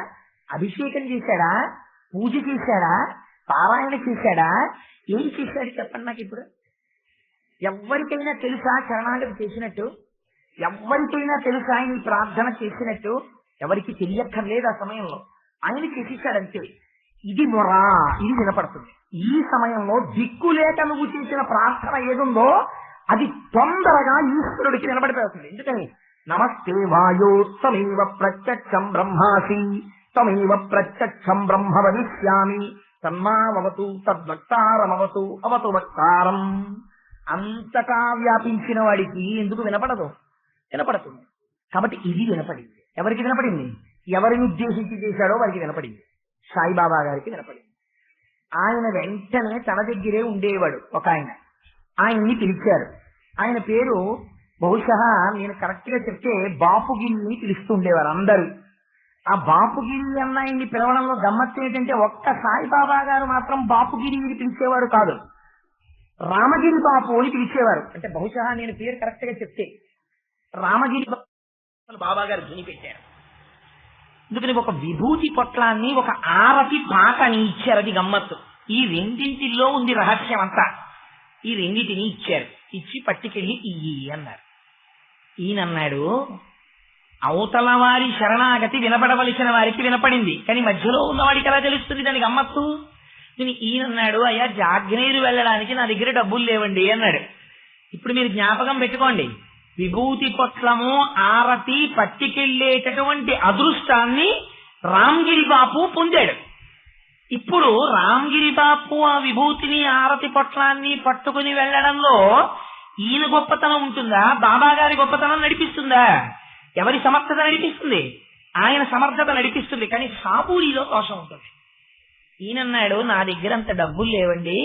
[SPEAKER 2] అభిషేకం చేశాడా? పూజ చేశాడా? పారాయణ చేశాడా? ఏం చేశాడు చెప్పండి నాకు ఇప్పుడు. ఎవరికైనా తెలుసా శరణాగతి చేసినట్టు? ఎవరికైనా తెలుసా ఆయన ప్రార్థన చేసినట్టు? ఎవరికి తెలియక్కర్లేదు. ఆ సమయంలో ఆయన చేసేసాడంతే. ఇది మొరా, ఇది వినపడుతుంది. ఈ సమయంలో దిక్కులేక నువ్వు చేసిన ప్రార్థన ఏదుందో అది తొందరగా ఈశ్వరుడికి వినపడిపోతుంది. ఎందుకని? నమస్తే వాయో త్వమేవ ప్రత్యక్షం బ్రహ్మాసి త్వమేవ ప్రత్యక్షం బ్రహ్మ వదిష్యామి తన్మావతు తద్వక్తారమవతు అవతు వక్తారం. అంతటా వ్యాపించిన వాడికి ఎందుకు వినపడదు? వినపడుతుంది. కాబట్టి ఇది వినపడింది. ఎవరికి వినపడింది? ఎవరిని ఉద్దేశించి చేశాడో వారికి వినపడింది. సాయిబాబా గారికి వినపడింది. ఆయన వెంటనే తన దగ్గరే ఉండేవాడు ఒక ఆయన. ఆయన్ని పిలిచారు. ఆయన పేరు బహుశా నేను కరెక్ట్ గా చెప్తే బాపుగిరిని పిలుస్తూ ఉండేవారు అందరూ. ఆ బాపుగిరి అన్న ఆయన్ని పిలవడంలో గమ్మత్తు ఏంటంటే, ఒక్క సాయిబాబా గారు మాత్రం బాపుగిరి పిలిచేవారు కాదు, రామగిరి బాపు అని పిలిచేవారు. అంటే బహుశా నేను పేరు కరెక్ట్ గా చెప్తే రామగిరి బాబా గారు ధ్వని పెట్టారు. అందుకని ఒక విభూతి పొట్లాన్ని, ఒక ఆరతి పాకని ఇచ్చారు. అది గమ్మత్తు. ఈ రెండింటిలో ఉంది రహస్యం అంతా. ఈ రెండింటిని ఇచ్చారు. ఇచ్చి పట్టుకెళ్ళి ఇయ్యి అన్నారు. ఈయనన్నాడు, అవతల వారి శరణాగతి వినపడవలసిన వారికి వినపడింది, కానీ మధ్యలో ఉన్నవాడికి ఎలా తెలుస్తుంది దాని గమ్మత్తు? ఈయనన్నాడు, అయ్యా జాగ్నేరు వెళ్ళడానికి నా దగ్గర డబ్బులు లేవండి అన్నాడు. ఇప్పుడు మీరు జ్ఞాపకం పెట్టుకోండి, విభూతి పొట్లము ఆరతి పట్టుకెళ్లేటటువంటి అదృష్టాన్ని రామగిరి బాపు పొందాడు. ఇప్పుడు రామగిరి బాపు ఆ విభూతిని ఆరతి పొట్లాన్ని పట్టుకుని వెళ్లడంలో ఈయన గొప్పతనం ఉంటుందా? బాబా గారి గొప్పతనం నడిపిస్తుందా? ఎవరి సమర్థత నడిపిస్తుంది? ఆయన సమర్థత నడిపిస్తుంది. కానీ సాబూరిలో దోషం ఉంటుంది.
[SPEAKER 1] ఈయనన్నాడు, నా దగ్గర అంత డబ్బులు లేవండి,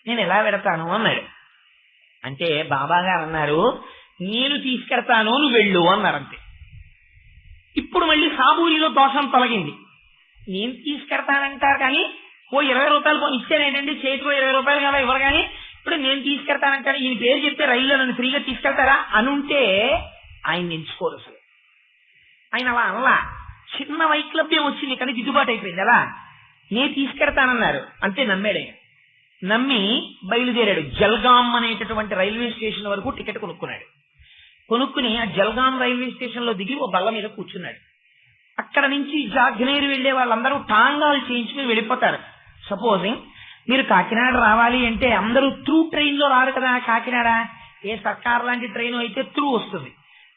[SPEAKER 1] నేను ఎలా పెడతాను అన్నాడు. అంటే బాబా గారు అన్నారు, నేను తీసుకెడతాను, నువ్వు వెళ్ళు అన్నారు. అంతే. ఇప్పుడు మళ్ళీ సాబూరిలో దోషం తొలగింది. నేను తీసుకెడతానంటారు కానీ ఓ 20 రూపాయలు పోనీ ఇచ్చానేటండి, చేతికో 20 రూపాయలు కదా ఇవ్వరు, కానీ ఇప్పుడు నేను తీసుకెడతానంటారు, ఈయన పేరు చెప్తే రైల్లో నన్ను ఫ్రీగా తీసుకెళ్తారా అనుంటే ఆయన ఎంచుకోరు. అసలు ఆయన అలా అనలా. చిన్న వైక్లభ్యం వచ్చింది కానీ దిద్దుబాటు అయిపోయింది. అలా నేను తీసుకెడతానన్నారు, అంతే. నమ్మాడు ఆయన. నమ్మి బయలుదేరాడు. జల్గాం అనేటటువంటి రైల్వే స్టేషన్ వరకు టికెట్ కొనుక్కున్నాడు. కొనుక్కుని ఆ జల్గాం రైల్వే స్టేషన్ లో దిగి ఓ బల్ల మీద కూర్చున్నాడు. అక్కడ నుంచి జాగ్నేరు వెళ్లే వాళ్ళందరూ టాంగాలు చేయించుకుని వెళ్ళిపోతారు. సపోజింగ్ మీరు కాకినాడ రావాలి అంటే అందరూ త్రూ ట్రైన్ లో రారు కదా. కాకినాడ ఏ సర్కార్ లాంటి ట్రైన్ అయితే త్రూ వస్తుంది.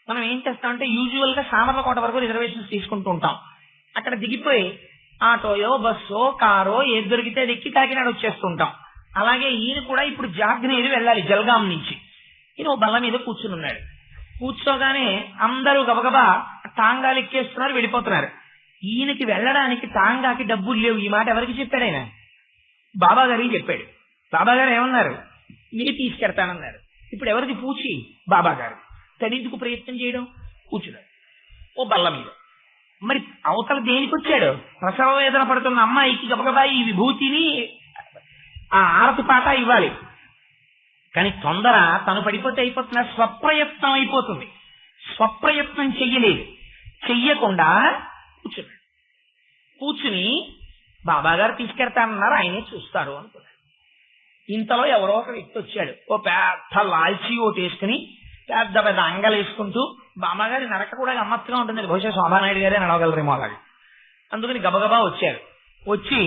[SPEAKER 1] మనం ఏం చేస్తామంటే యూజువల్ గా సామర్లకోట వరకు రిజర్వేషన్స్ తీసుకుంటూ ఉంటాం. అక్కడ దిగిపోయి ఆటోయో బస్సో కారో ఏది దొరికితే ఎక్కి కాకినాడ వచ్చేస్తుంటాం. అలాగే ఈయన కూడా ఇప్పుడు జాగ్నేరు వెళ్ళాలి జల్గాం నుంచి. ఈయన ఓ బల్ల మీద కూర్చుని ఉన్నాడు. కూర్చోగానే అందరూ గబగబా టాంగాలు ఎక్కేస్తున్నారు, వెళ్ళిపోతున్నారు. ఈయనకి వెళ్ళడానికి టాంగాకి డబ్బులు లేవు. ఈ మాట ఎవరికి చెప్పాడు ఆయన? బాబా గారికి చెప్పాడు. బాబా గారు ఏమన్నారు? మీరు తీసుకెడతానన్నారు. ఇప్పుడు ఎవరిది పూచి? బాబా గారు. తనెందుకు ప్రయత్నం చేయడం? కూర్చున్నాడు ఓ బల్ల మీద. మరి అవతల దేనికి వచ్చాడు? ప్రసవ వేదన పడుతున్న అమ్మాయికి గబగబా ఈ విభూతిని ఆ ఆరతి పాట ఇవ్వాలి. కానీ తొందర తను పడిపోతే అయిపోతున్న స్వప్రయత్నం అయిపోతుంది. స్వప్రయత్నం చెయ్యలేదు. చెయ్యకుండా కూర్చున్నాడు. కూర్చుని బాబాగారు తీసుకెడతానన్నారు, ఆయనే చూస్తారు అనుకున్నాడు. ఇంతలో ఎవరో ఒక వ్యక్తి వచ్చాడు. ఓ పెద్ద లాల్చీ ఓటు వేసుకుని పెద్ద పెద్ద అంగలు వేసుకుంటూ, బాబాగారి నడక కూడా గమ్మత్తుగా ఉంటుంది. బహుశా శోభానాయుడు గారే నడవగలరేమో అలాగే. అందుకని గబగబా వచ్చారు. వచ్చి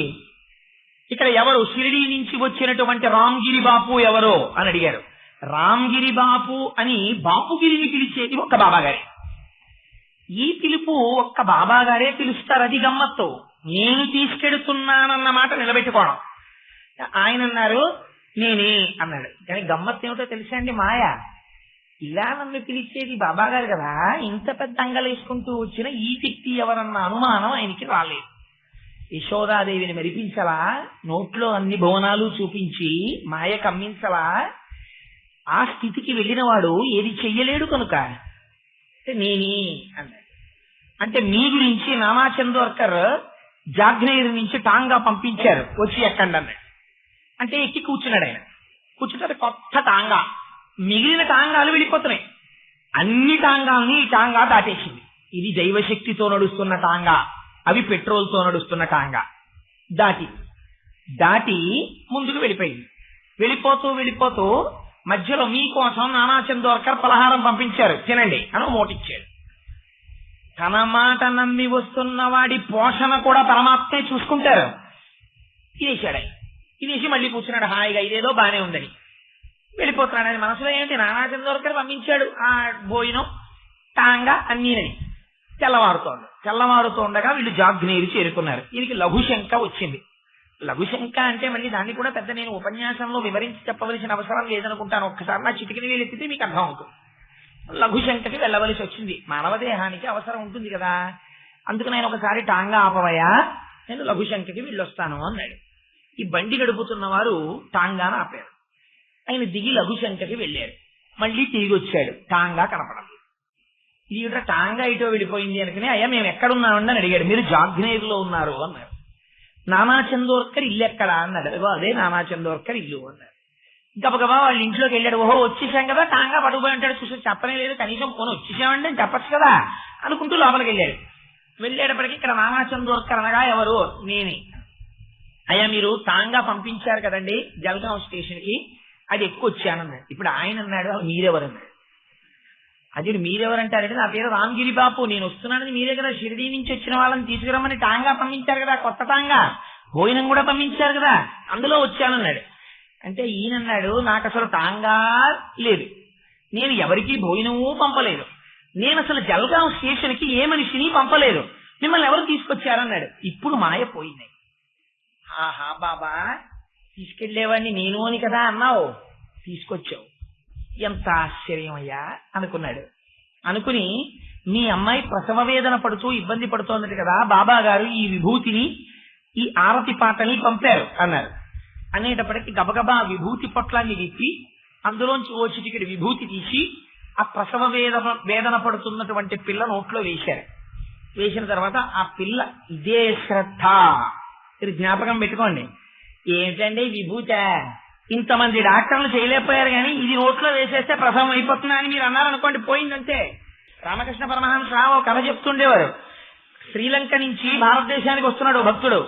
[SPEAKER 1] ఇక్కడ ఎవరు షిరిడీ నుంచి వచ్చినటువంటి రామ్గిరి బాపు ఎవరో అని అడిగారు. రామ్గిరి బాపు అని బాపుగిరిని పిలిచేది ఒక్క బాబాగారే. ఈ పిలుపు ఒక్క బాబాగారే పిలుస్తారు. అది గమ్మత్తు. నేను తీసుకెడుతున్నానన్న మాట నిలబెట్టుకోవడం. ఆయన అన్నారు నేనే అన్నాడు. కానీ గమ్మత్తు ఏమిటో తెలుసా అండి? మాయ. ఇలా నన్ను పిలిచేది బాబాగారు కదా, ఇంత పెద్ద అంగలు వేసుకుంటూ వచ్చిన ఈ వ్యక్తి ఎవరన్న అనుమానం ఆయనకి రాలేదు. యశోదాదేవిని మెరిపించలా, నోట్లో అన్ని భువనాలు చూపించి మాయ కమ్మించలా, ఆ స్థితికి వెళ్ళిన వాడు ఏది చెయ్యలేడు కనుక నేనే అన్నాడు. అంటే మీ గురించి నానా చందోర్కర్ జాగ్నేరు నుంచి టాంగా పంపించారు, వచ్చి ఎక్కండి అన్నాడు. అంటే ఎక్కి కూర్చున్నాడు ఆయన. కూర్చుంటే కొత్త టాంగా. మిగిలిన టాంగాలు వెళ్ళిపోతున్నాయి. అన్ని టాంగాల్ని ఈ టాంగా దాటేసింది. ఇది దైవశక్తితో నడుస్తున్న టాంగా, అవి పెట్రోల్తో నడుస్తున్న టాంగా. దాటి ముందుకు వెళ్ళిపోయింది. వెళ్ళిపోతూ మధ్యలో మీకోసం నానా చందోర్కర్ పలహారం పంపించారు, తినండి అని మోటిచ్చాడు. తన మాట నమ్మి వస్తున్న వాడి పోషణ కూడా పరమాత్మే చూసుకుంటారు. తినేశాడు. తినేసి మళ్ళీ కూర్చున్నాడు హాయిగా, ఇదేదో బానే ఉందని. వెళ్ళిపోతున్నాడు. ఆయన మనసులో ఏంటి? నానా చందోర్కర్ పంపించాడు ఆ భోజనం టాంగా అన్నీనని. తెల్లవారుతోండగా వీళ్ళు జాగ్నేరు చేరుకున్నారు. వీరికి లఘుశంక వచ్చింది. లఘుశంక అంటే మళ్ళీ దాన్ని కూడా పెద్ద నేను ఉపన్యాసంలో వివరించి చెప్పవలసిన అవసరం లేదనుకుంటాను. ఒక్కసారి నా చిటికిని వేలు ఎత్తితే మీకు అర్థం అవుతుంది. లఘుశంకకి వెళ్ళవలసి వచ్చింది. మానవ దేహానికి అవసరం ఉంటుంది కదా. అందుకు నేను ఒకసారి టాంగా ఆపవయా, నేను లఘుశంకకి వెళ్ళొస్తాను అన్నాడు. ఈ బండి గడుపుతున్న వారు టాంగాను ఆపారు. ఆయన దిగి లఘుశంకకి వెళ్ళారు. మళ్ళీ తిరిగి వచ్చాడు. టాంగా కనపడదు. ఇది టాంగా ఇటో వెళ్ళిపోయింది అనుకుని, అయ్యా మేము ఎక్కడున్నామండి అని అడిగాడు. మీరు జాగ్నేరులో ఉన్నారు అన్నారు. నానా చందోర్కర్ ఇల్లు ఎక్కడా అన్నాడు. అదే నానా చందోర్కర్ ఇల్లు అన్నారు. గబగబా వాళ్ళ ఇంట్లోకి వెళ్ళాడు. ఓహో వచ్చేసాం కదా, టాంగా పడుకుపోయి ఉంటాడు, చూసి చెప్పనే లేదు, కనీసం పోనీ వచ్చేసామండి అని చెప్పచ్చు కదా అనుకుంటూ లోపలికి వెళ్ళాడు. వెళ్ళేటప్పటికి ఇక్కడ నానా చందోర్కర్ అనగా ఎవరు? నేనే. అయ్యా మీరు టాంగా పంపించారు కదండి జల్గాం స్టేషన్ కి, అది ఎక్కువ వచ్చానన్నాడు. ఇప్పుడు ఆయన అన్నాడు మీరెవరన్నాడు. అది మీరెవరంటారంటే నా పేరు రామ్గిరి బాపు, నేను వస్తున్నానని మీరే కదా షిరిడీ నుంచి వచ్చిన వాళ్ళని తీసుకురమ్మని టాంగా పంపించారు కదా, కొత్త టాంగా భోజనం కూడా పంపించారు కదా, అందులో వచ్చానన్నాడు. అంటే ఈయనన్నాడు నాకు అసలు టాంగా లేదు, నేను ఎవరికి భోజనమూ పంపలేదు, నేను అసలు జల్గాం స్టేషన్ కి ఏ మనిషిని పంపలేదు, మిమ్మల్ని ఎవరు తీసుకొచ్చారన్నాడు. ఇప్పుడు మాయ పోయింది. ఆహా బాబా తీసుకెళ్లేవాడిని నేను అని కదా అన్నావు, తీసుకొచ్చావు, ఎంత ఆశ్చర్యం అయ్యా అనుకున్నాడు. అనుకుని మీ అమ్మాయి ప్రసవ వేదన పడుతూ ఇబ్బంది పడుతోంది కదా, బాబా గారు ఈ విభూతిని ఈ ఆరతి పాటని పంపారు అన్నారు. అనేటప్పటికి గబగబా విభూతి పొట్లాన్ని విప్పి అందులోంచి ఓ చిటికెడు విభూతి తీసి ఆ ప్రసవ వేదన పడుతున్నటువంటి పిల్ల నోట్లో వేశారు. వేసిన తర్వాత ఆ పిల్ల ఇదే శ్రద్ధ, మీరు జ్ఞాపకం పెట్టుకోండి. ఏంటంటే విభూత, ఇంతమంది డాక్టర్లు చేయలేకపోయారు కానీ ఇది నోట్లో వేసేస్తే ప్రసవం అయిపోతుందా అని మీరు అన్నారనుకోండి, పోయిందంటే. రామకృష్ణ పరమహంస ఒక కథ చెప్తుండేవారు. శ్రీలంక నుంచి భారతదేశానికి వస్తున్నాడు భక్తుడు.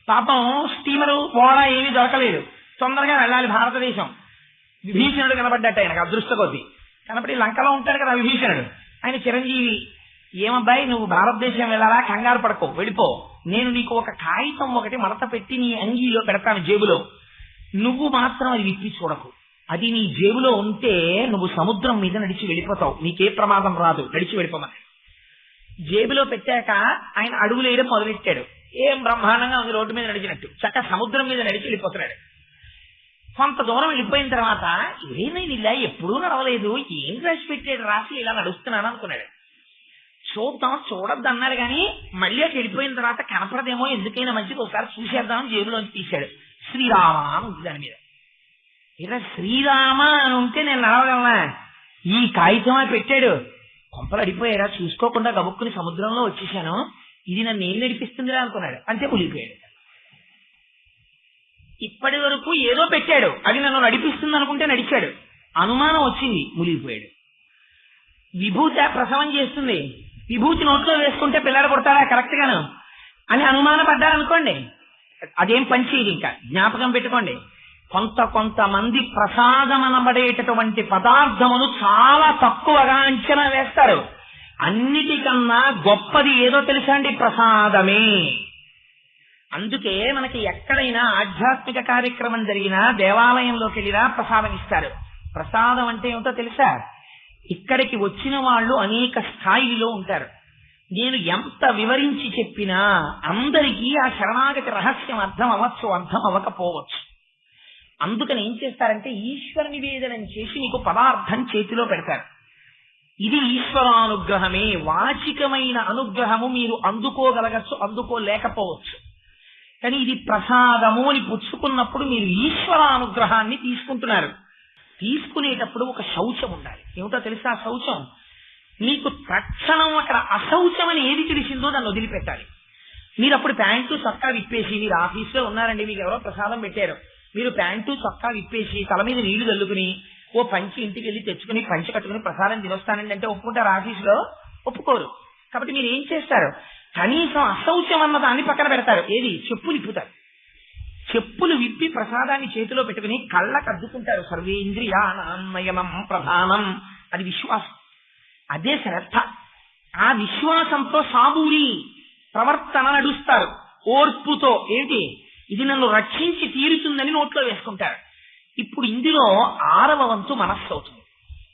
[SPEAKER 1] పాపం స్టీమరు ఓడ ఏమీ దొరకలేదు, తొందరగా వెళ్ళాలి భారతదేశం. విభీషణుడు కనబడ్డట్టు ఆయనకు అదృష్ట కొద్ది. కనబడి లంకలో ఉంటాడు కదా విభీషణుడు. ఆయన చిరంజీవి, ఏమబ్బాయి నువ్వు భారతదేశం వెళ్ళాలా, కంగారు పడుకో, వెళ్ళిపో. నేను నీకు ఒక కాగితం ఒకటి మడత పెట్టి నీ అంగీలో పెడతాను జేబులో, నువ్వు మాత్రం అది విప్పి చూడకు. అది నీ జేబులో ఉంటే నువ్వు సముద్రం మీద నడిచి వెళ్ళిపోతావు, నీకే ప్రమాదం రాదు, నడిచి వెళ్ళిపోమని. జేబులో పెట్టాక ఆయన అడుగులు వేయడం మొదలెట్టాడు. ఏం బ్రహ్మాండంగా ఉంది, రోడ్డు మీద నడిచినట్టు చక్క సముద్రం మీద నడిచి వెళ్ళిపోతున్నాడు. కొంత దూరం వెళ్ళిపోయిన తర్వాత నేను ఇలా ఎప్పుడూ నడవలేదు, ఏం రాసి పెట్టాడు, రాసి ఇలా నడుస్తున్నాను అనుకున్నాడు. చూద్దాం చూడద్దు అన్నాడు కానీ మళ్ళీ అటు వెళ్ళిపోయిన తర్వాత కనపడదేమో, ఎందుకైనా మంచిది ఒకసారి చూసేద్దామని జేబులోంచి తీశాడు. శ్రీరామ అని ఉంది దాని మీద. ఇలా శ్రీరామ అని ఉంటే నేను నడవగలనా, ఈ కాగితం పెట్టాడు. కొంపలు అడిపోయారా, చూసుకోకుండా గబుక్కుని సముద్రంలో వచ్చేసాను, ఇది నన్ను ఏం నడిపిస్తుందిరా అనుకున్నాడు. అంతే మునిగిపోయాడు. ఇప్పటి వరకు ఏదో పెట్టాడు, అది నన్ను నడిపిస్తుంది అనుకుంటే నడిచాడు. అనుమానం వచ్చింది, మునిగిపోయాడు. విభూతి ప్రసవం చేస్తుంది, విభూతి నోట్లో వేసుకుంటే పిల్లలు కొడతారా కరెక్ట్ గాను అని అనుమానపడ్డారనుకోండి, అదేం పనిచేయదు. ఇంకా జ్ఞాపకం పెట్టుకోండి, కొంతమంది ప్రసాదం అనబడేటటువంటి పదార్థమును చాలా తక్కువగా అంచనా వేస్తారు. అన్నిటికన్నా గొప్పది ఏదో తెలుసా అండి, ప్రసాదమే. అందుకే మనకి ఎక్కడైనా ఆధ్యాత్మిక కార్యక్రమం జరిగినా దేవాలయంలోకి వెళ్ళినా ప్రసాదం ఇస్తారు. ప్రసాదం అంటే ఏమిటో తెలుసా? ఇక్కడికి వచ్చిన వాళ్ళు అనేక స్థాయిలో ఉంటారు. నేను ఎంత వివరించి చెప్పినా అందరికీ ఆ శరణాగతి రహస్యం అర్థం అవ్వచ్చు, అర్థం అవ్వకపోవచ్చు. అందుకని ఏం చేస్తారంటే ఈశ్వర నివేదనం చేసి నీకు పదార్థం చేతిలో పెడతారు. ఇది ఈశ్వరానుగ్రహమే. వాచికమైన అనుగ్రహము మీరు అందుకోగలగచ్చు, అందుకోలేకపోవచ్చు. కానీ ఇది ప్రసాదము అని పుచ్చుకున్నప్పుడు మీరు ఈశ్వరానుగ్రహాన్ని తీసుకుంటున్నారు. తీసుకునేటప్పుడు ఒక శౌచం ఉండాలి. ఏమిటో తెలుసా శౌచం? మీకు తక్షణం అక్కడ అశౌచమని ఏది తెలిసిందో దాన్ని వదిలిపెట్టాలి. మీరు అప్పుడు ప్యాంటు చొక్కా విప్పేసి, మీరు ఆఫీస్లో ఉన్నారండి, మీకు ఎవరో ప్రసాదం పెట్టారు, మీరు ప్యాంటు చొక్కా విప్పేసి తల మీద నీళ్లు చల్లుకుని ఓ పంచి ఇంటికి వెళ్ళి తెచ్చుకుని పంచి కట్టుకుని ప్రసాదం తినొస్తానండి అంటే ఒప్పుకుంటారు? ఆఫీసులో ఒప్పుకోరు. కాబట్టి మీరు ఏం చేస్తారు? కనీసం అశౌచం అన్న దాన్ని పక్కన పెడతారు. ఏది? చెప్పులు ఇప్పుతారు. చెప్పులు విప్పి ప్రసాదాన్ని చేతిలో పెట్టుకుని కళ్ళకు అద్దుకుంటారు. సర్వేంద్రియాణమయమం ప్రధానం. అది విశ్వాసం, అదే శ్రద్ధ. ఆ విశ్వాసంతో సాబూరి ప్రవర్తన నడుస్తారు. ఓర్పుతో ఏంటి, ఇది నన్ను రక్షించి తీరుతుందని నోట్లో వేసుకుంటారు. ఇప్పుడు ఇందులో 6వ వంతు మనస్సు అవుతుంది.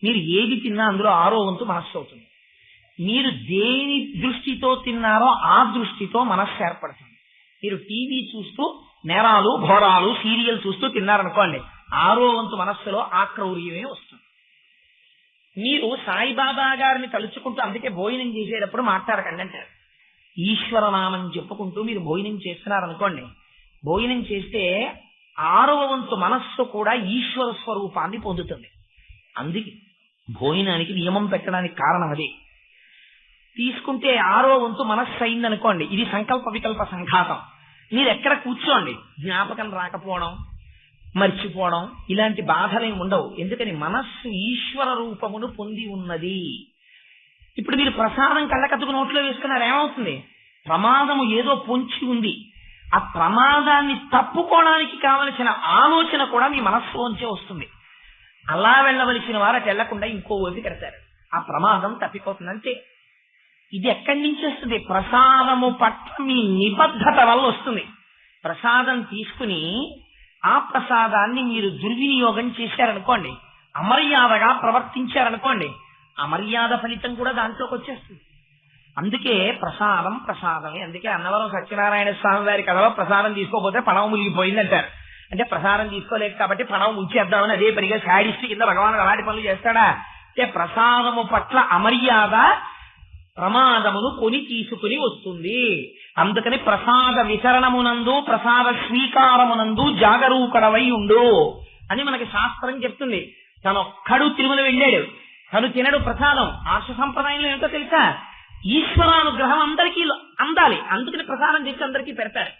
[SPEAKER 1] మీరు ఏది తిన్నా అందులో 6వ వంతు మనస్సు అవుతుంది. మీరు దేని దృష్టితో తిన్నారో ఆ దృష్టితో మనస్సు ఏర్పడుతుంది. మీరు టీవీ చూస్తూ నేరాలు ఘోరాలు సీరియల్ చూస్తూ తిన్నారనుకోండి, 6వ వంతు మనస్సులో ఆ క్రౌర్యమే వస్తుంది. మీరు సాయిబాబా గారిని తలుచుకుంటూ, అందుకే భోజనం చేసేటప్పుడు మాట్లాడకండి అంటారు. ఈశ్వరనామం చెప్పుకుంటూ మీరు భోజనం చేస్తున్నారనుకోండి, భోజనం చేస్తే 6వ వంతు మనస్సు కూడా ఈశ్వర స్వరూపాన్ని పొందుతుంది. అందుకే భోజనానికి నియమం పెట్టడానికి కారణం అదే. తీసుకుంటే 6వ వంతు మనస్సు అయిందనుకోండి, ఇది సంకల్ప వికల్ప సంఘాతం. మీరు ఎక్కడ కూర్చోండి, జ్ఞాపకం రాకపోవడం, మర్చిపోవడం ఇలాంటి బాధలేం ఉండవు. ఎందుకని మనస్సు ఈశ్వర రూపమును పొంది ఉన్నది. ఇప్పుడు మీరు ప్రసాదం కళ్ళకత్తుకు నోట్లో వేసుకున్నారు, ఏమవుతుంది? ప్రమాదము ఏదో పొంచి ఉంది. ఆ ప్రమాదాన్ని తప్పుకోవడానికి కావలసిన ఆలోచన కూడా మీ మనస్సులోంచే వస్తుంది. అలా వెళ్ళవలసిన వారు అటు వెళ్లకుండా ఇంకో ఓపి కడతారు, ఆ ప్రమాదం తప్పిపోతుంది. అంతే. ఇది ఎక్కడి నుంచి వస్తుంది? ప్రసాదము పట్ల మీ నిబద్ధత వల్ల వస్తుంది. ప్రసాదం తీసుకుని ఆ ప్రసాదాన్ని మీరు దుర్వినియోగం చేశారనుకోండి, అమర్యాదగా ప్రవర్తించారనుకోండి, అమర్యాద ఫలితం కూడా దాంట్లోకి వచ్చేస్తుంది. అందుకే ప్రసాదం ప్రసాదమే. అందుకే అన్నవరం సత్యనారాయణ స్వామి వారి కథలో ప్రసాదం తీసుకోకపోతే పడవ మునిగిపోయింది అంటారు. అంటే ప్రసాదం తీసుకోలేదు కాబట్టి పడవ ముంచేద్దామని అదే పనిగా శాడిస్ట్ కింద భగవానుడు అలాంటి పనులు చేస్తాడా? అంటే ప్రసాదము పట్ల అమర్యాద ప్రమాదమును కొని తీసుకుని వస్తుంది. అందుకని ప్రసాద వితరణమునందు ప్రసాద స్వీకారమునందు జాగరూకడవై ఉండు అని మనకి శాస్త్రం చెప్తుంది. తనొక్కడు తిరుమల వెళ్ళాడు, తను తినడు ప్రసాదం. ఆర్ష సంప్రదాయంలో ఏంటో తెలుసా, ఈశ్వరానుగ్రహం అందరికీ అందాలి, అందుకని ప్రసాదం చేసి అందరికీ పెడతారు.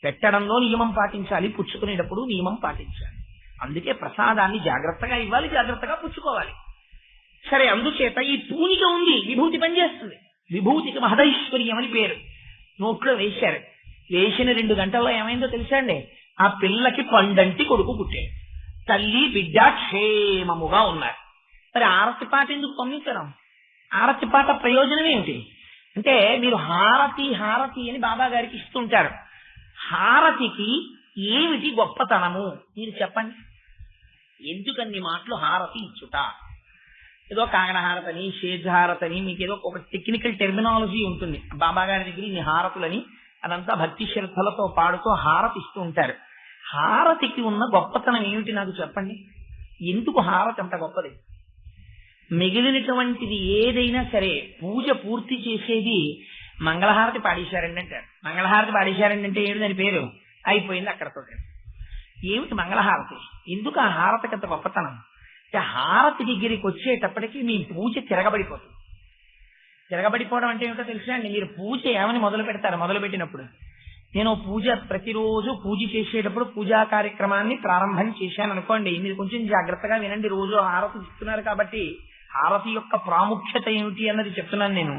[SPEAKER 1] పెట్టడంలో నియమం పాటించాలి, పుచ్చుకునేటప్పుడు నియమం పాటించాలి. అందుకే ప్రసాదాన్ని జాగ్రత్తగా ఇవ్వాలి, జాగ్రత్తగా పుచ్చుకోవాలి. సరే, అందుచేత ఈ పూనిక ఉంది, విభూతి పనిచేస్తుంది. విభూతికి మహదైశ్వర్యం అని పేరు. నోట్లో వేశారు, వేసిన 2 గంటల్లో ఏమైందో తెలుసా అండి, ఆ పిల్లకి పండంటి కొడుకు పుట్టాడు. తల్లి బిడ్డ క్షేమముగా ఉన్నారు. మరి ఆరతి పాట ఎందుకు పంపించడం? ఆరతి పాట ప్రయోజనం ఏమిటి అంటే, మీరు హారతి హారతి అని బాబా గారికి ఇస్తుంటారు. హారతికి ఏమిటి గొప్పతనము మీరు చెప్పండి. ఎందుకన్ని మాటలు హారతి ఇచ్చుట? ఏదో కాగడహారతని, షేజహారతని, మీకు ఏదో ఒక టెక్నికల్ టెర్మినాలజీ ఉంటుంది. బాబా గారి దగ్గర ఇన్ని హారతులని అదంతా భక్తి శ్రద్ధలతో పాడుతూ హారతి ఇస్తూ ఉంటారు. హారతికి ఉన్న గొప్పతనం ఏమిటి నాకు చెప్పండి. ఎందుకు హారతి అంత గొప్పది? మిగిలినటువంటిది ఏదైనా సరే పూజ పూర్తి చేసేది మంగళహారతి పాడేశారండి అంటారు. మంగళహారతి పాడేశారండి అంటే ఏమిటి దాని పేరు? అయిపోయింది అక్కడతో. ఏమిటి మంగళహారతి? ఎందుకు ఆ హారతికి అంత గొప్పతనం? హారతి దగ్గరికి వచ్చేటప్పటికి మీ పూజ తిరగబడిపోతుంది. తిరగబడిపోవడం అంటే ఏమిటో తెలుసా అండి, మీరు పూజ ఏమని మొదలు పెడతారు? మొదలు పెట్టినప్పుడు నేను పూజ ప్రతిరోజు పూజ చేసేటప్పుడు పూజా కార్యక్రమాన్ని ప్రారంభం చేశాను అనుకోండి, మీరు కొంచెం జాగ్రత్తగా వినండి. రోజు హారతి ఇస్తున్నారు కాబట్టి హారతి యొక్క ప్రాముఖ్యత ఏమిటి అన్నది చెప్తున్నాను నేను.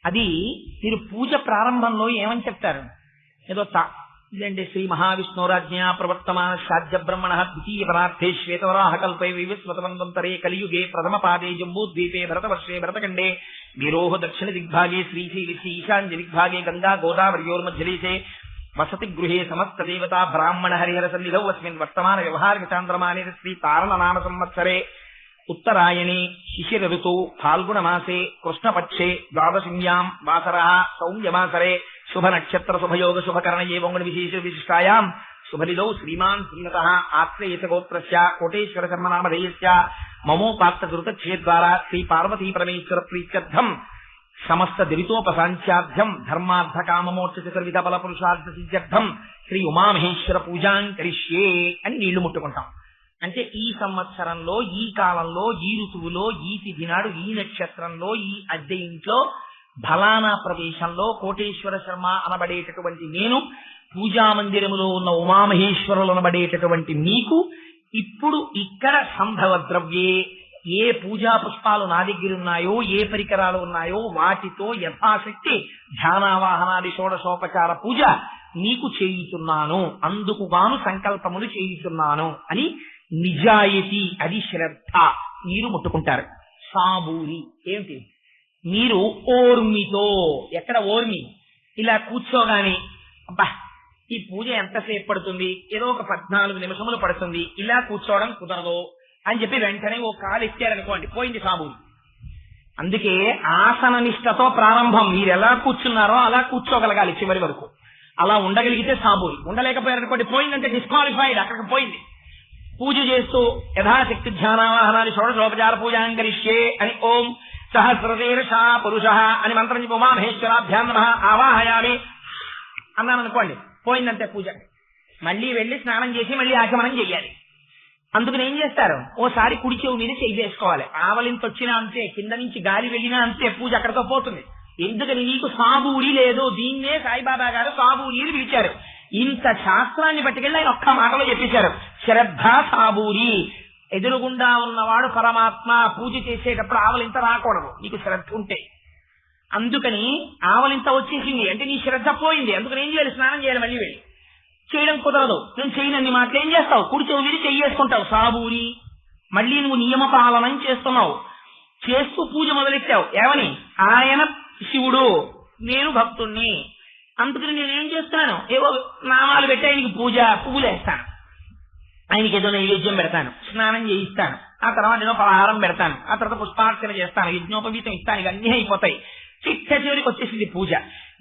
[SPEAKER 1] అది మీరు పూజ ప్రారంభంలో ఏమని చెప్తారు? ఏదో ఇదండి, శ్రీ మహావిష్ణురాజ్ఞ ప్రవర్తమాన సాధ్య బ్రహ్మణ ద్వితీయ పరార్థే శ్వేతవరాహ కల్పే వివస్వతవంతరే కలియుగే ప్రథమ పాదే జంబూద్వీపే భరతవర్షే భరతఖండే గిరోహ దక్షిణ దిగ్భాగే శ్రీశైలసి ఈశాన్య దిగ్భాగే గంగా గోదావరియోర్మధ్యదేశే వసతి గృహే సమస్త దేవతా బ్రాహ్మణ హరిహర సన్నిధౌ అస్మిన్ వర్తమాన వ్యవహారిక చాంద్రమానే శ్రీ తారణ నామ సంవత్సరే ఉత్తరాయణే శిశిర ఋతు ఫాల్గుణ మాసే కృష్ణపక్షే ద్వాదశిన్యాం వాసరః సౌమ్యమాసరే శుభ నక్షత్ర శుభయోగ శుభకరణ ఏవంగుణ విశేష విశిష్టాయాం శుభలిదౌ శ్రీమాన్ శ్రీమతః ఆత్రేయస గోత్రస్య కోటేశ్వర శర్మ నామధేయస్య మమోపాత్త ధృతక్షేద్వారా శ్రీ పార్వతీ పరమేశ్వర ప్రీత్యర్థం సమస్త దిరితోపసాంత్యార్థం ధర్మార్థ కామమోక్ష చతుర్విధ బల పురుషార్థ సిద్ధ్యర్థం శ్రీ ఉమామహేశ్వర పూజాం కరిష్యే అని నీళ్లు ముట్టుకుంటాం. అంటే ఈ సంవత్సరంలో, ఈ కాలంలో, ఈ ఋతువులో, ఈ తిథి నాడు, ఈ నక్షత్రంలో, ఈ అద్దె ఇంట్లో, ఫలానా ప్రదేశంలో కోటేశ్వర శర్మ అనబడేటటువంటి నేను, పూజా మందిరములో ఉన్న ఉమామహేశ్వరులు అనబడేటటువంటి మీకు ఇప్పుడు ఇక్కడ సంభవ ద్రవ్యే ఏ పూజా పుష్పాలు నా దగ్గర ఉన్నాయో, ఏ పరికరాలు ఉన్నాయో వాటితో యథాశక్తి ధ్యానావాహనాది షోడశోపచార పూజ నీకు చేయుతున్నాను, అందుకు గాను సంకల్పములు చేయుతున్నాను అని నిజాయితీ, అది శ్రద్ధ. మీరు ముట్టుకుంటారు. సాబూరి ఏమిటి? మీరు ఓర్మితో, ఎక్కడ ఓర్మి, ఇలా కూర్చోగానే అబ్బా ఈ పూజ ఎంతసేపు పడుతుంది, ఏదో ఒక 14 నిమిషములు పడుతుంది, ఇలా కూర్చోవడం కుదరదు అని చెప్పి వెంటనే ఓ కాలు ఎత్తారనుకోండి, పోయింది సాబూరి. అందుకే ఆసన నిష్టతో ప్రారంభం. మీరు ఎలా కూర్చున్నారో అలా కూర్చోగలగాలి చివరి వరకు. అలా ఉండగలిగితే సాబూరి. ఉండలేకపోయారనుకోండి, పోయిందంటే డిస్క్వాలిఫైడ్, అక్కడికి పోయింది. పూజ చేస్తూ యథాశక్తి ధ్యానావాహనాన్ని షోడశోపచార పూజాంకరిష్యే అని ఓం సహస్రశీర్ష పురుష అని మంత్రం చెప్పి ఉమామహేశ్వరాభ్యాం నమః ఆవాహయామి అన్నాను అనుకోండి, పోయిందంటే పూజ. మళ్ళీ వెళ్ళి స్నానం చేసి మళ్ళీ ఆచమనం చెయ్యాలి. అందుకని ఏం చేస్తారు, ఓసారి కుడి చెవు మీద చెయ్యి వేసుకోవాలి. ఆవలింత వచ్చినా అంతే, కింద నుంచి గాలి వెళ్ళినా అంతే, పూజ అక్కడితో పోతుంది. ఎందుకని నీకు సాబూరి లేదు. దీన్నే సాయిబాబా గారు సాబూరి అని పిలిచారు. ఇంత శాస్త్రాన్ని పట్టుకెళ్ళి ఆయన ఒక్క మాటలో చెప్పేశారు, శ్రద్ధ సాబూరి. ఎదురుగుండా ఉన్నవాడు పరమాత్మ. పూజ చేసేటప్పుడు ఆవలింత రాకూడదు నీకు శ్రద్ధ ఉంటే. అందుకని ఆవలింత వచ్చేసింది అంటే నీ శ్రద్ధ పోయింది. అందుకని ఏం చేయాలి, స్నానం చేయాలి. మళ్ళీ వెళ్ళి చేయడం కుదరదు. నేను చేయనన్ని మాటలు ఏం చేస్తావు, కుడి చెవి మీద చెయ్యేసుకుంటావు, సాబూరి. మళ్ళీ నువ్వు నియమ పాలనం చేస్తున్నావు. చేస్తూ పూజ మొదలెట్టావు. ఏమని? ఆయన శివుడు, నేను భక్తుణ్ణి. అందుకని నేనేం చేస్తున్నాను, ఏవో నామాలు పెట్టి ఆయనకి పూజ పువ్వులు వేస్తాను, ఆయనకి ఏదో నైవేద్యం పెడతాను, స్నానం చేయిస్తాను, ఆ తర్వాత ఏదో పలహారం పెడతాను, ఆ తర్వాత పుష్పార్చన చేస్తాను, యజ్ఞోపవీతం ఇస్తాను. ఇక అన్నీ అయిపోతాయి. చిట్ట చివరికి వచ్చేసింది పూజ.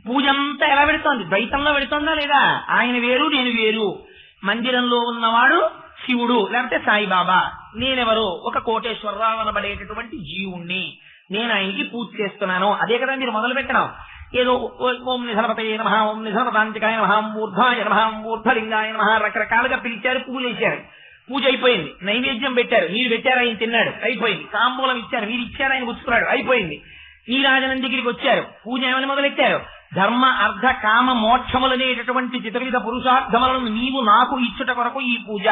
[SPEAKER 1] పూజ అంతా ఎలా పెడుతోంది, ద్వైతంలో పెడుతోందా లేదా? ఆయన వేరు, నేను వేరు. మందిరంలో ఉన్నవాడు శివుడు లేకపోతే సాయిబాబా, నేనెవరు, ఒక కోటేశ్వరరావు అనబడేటటువంటి జీవుణ్ణి. నేను ఆయనకి పూజ చేస్తున్నాను. అదే కదా మీరు మొదలు పెట్టడం. ఏదో ఓం నిధనపతయే నమః, ఓం నిధనపతాంతికాయ నమః, ఊర్ధ్వాయ నమః, ఊర్ధ్వలింగాయ నమః రకరకాలుగా పిలిచారు, పూజ చేశారు. పూజ అయిపోయింది. నైవేద్యం పెట్టారు, మీరు పెట్టారు, ఆయన తిన్నాడు, అయిపోయింది. తాంబూలం ఇచ్చారు, మీరు ఇచ్చారు, ఆయన పుచ్చుకున్నాడు, అయిపోయింది. నీరాజనం దగ్గరికి వచ్చారు, పూజ ఏమని మొదలెట్టారు? ధర్మ అర్థ కామ మోక్షములనేటటువంటి చతుర్విధ పురుషార్థములను నీవు నాకు ఇచ్చుట కొరకు ఈ పూజ.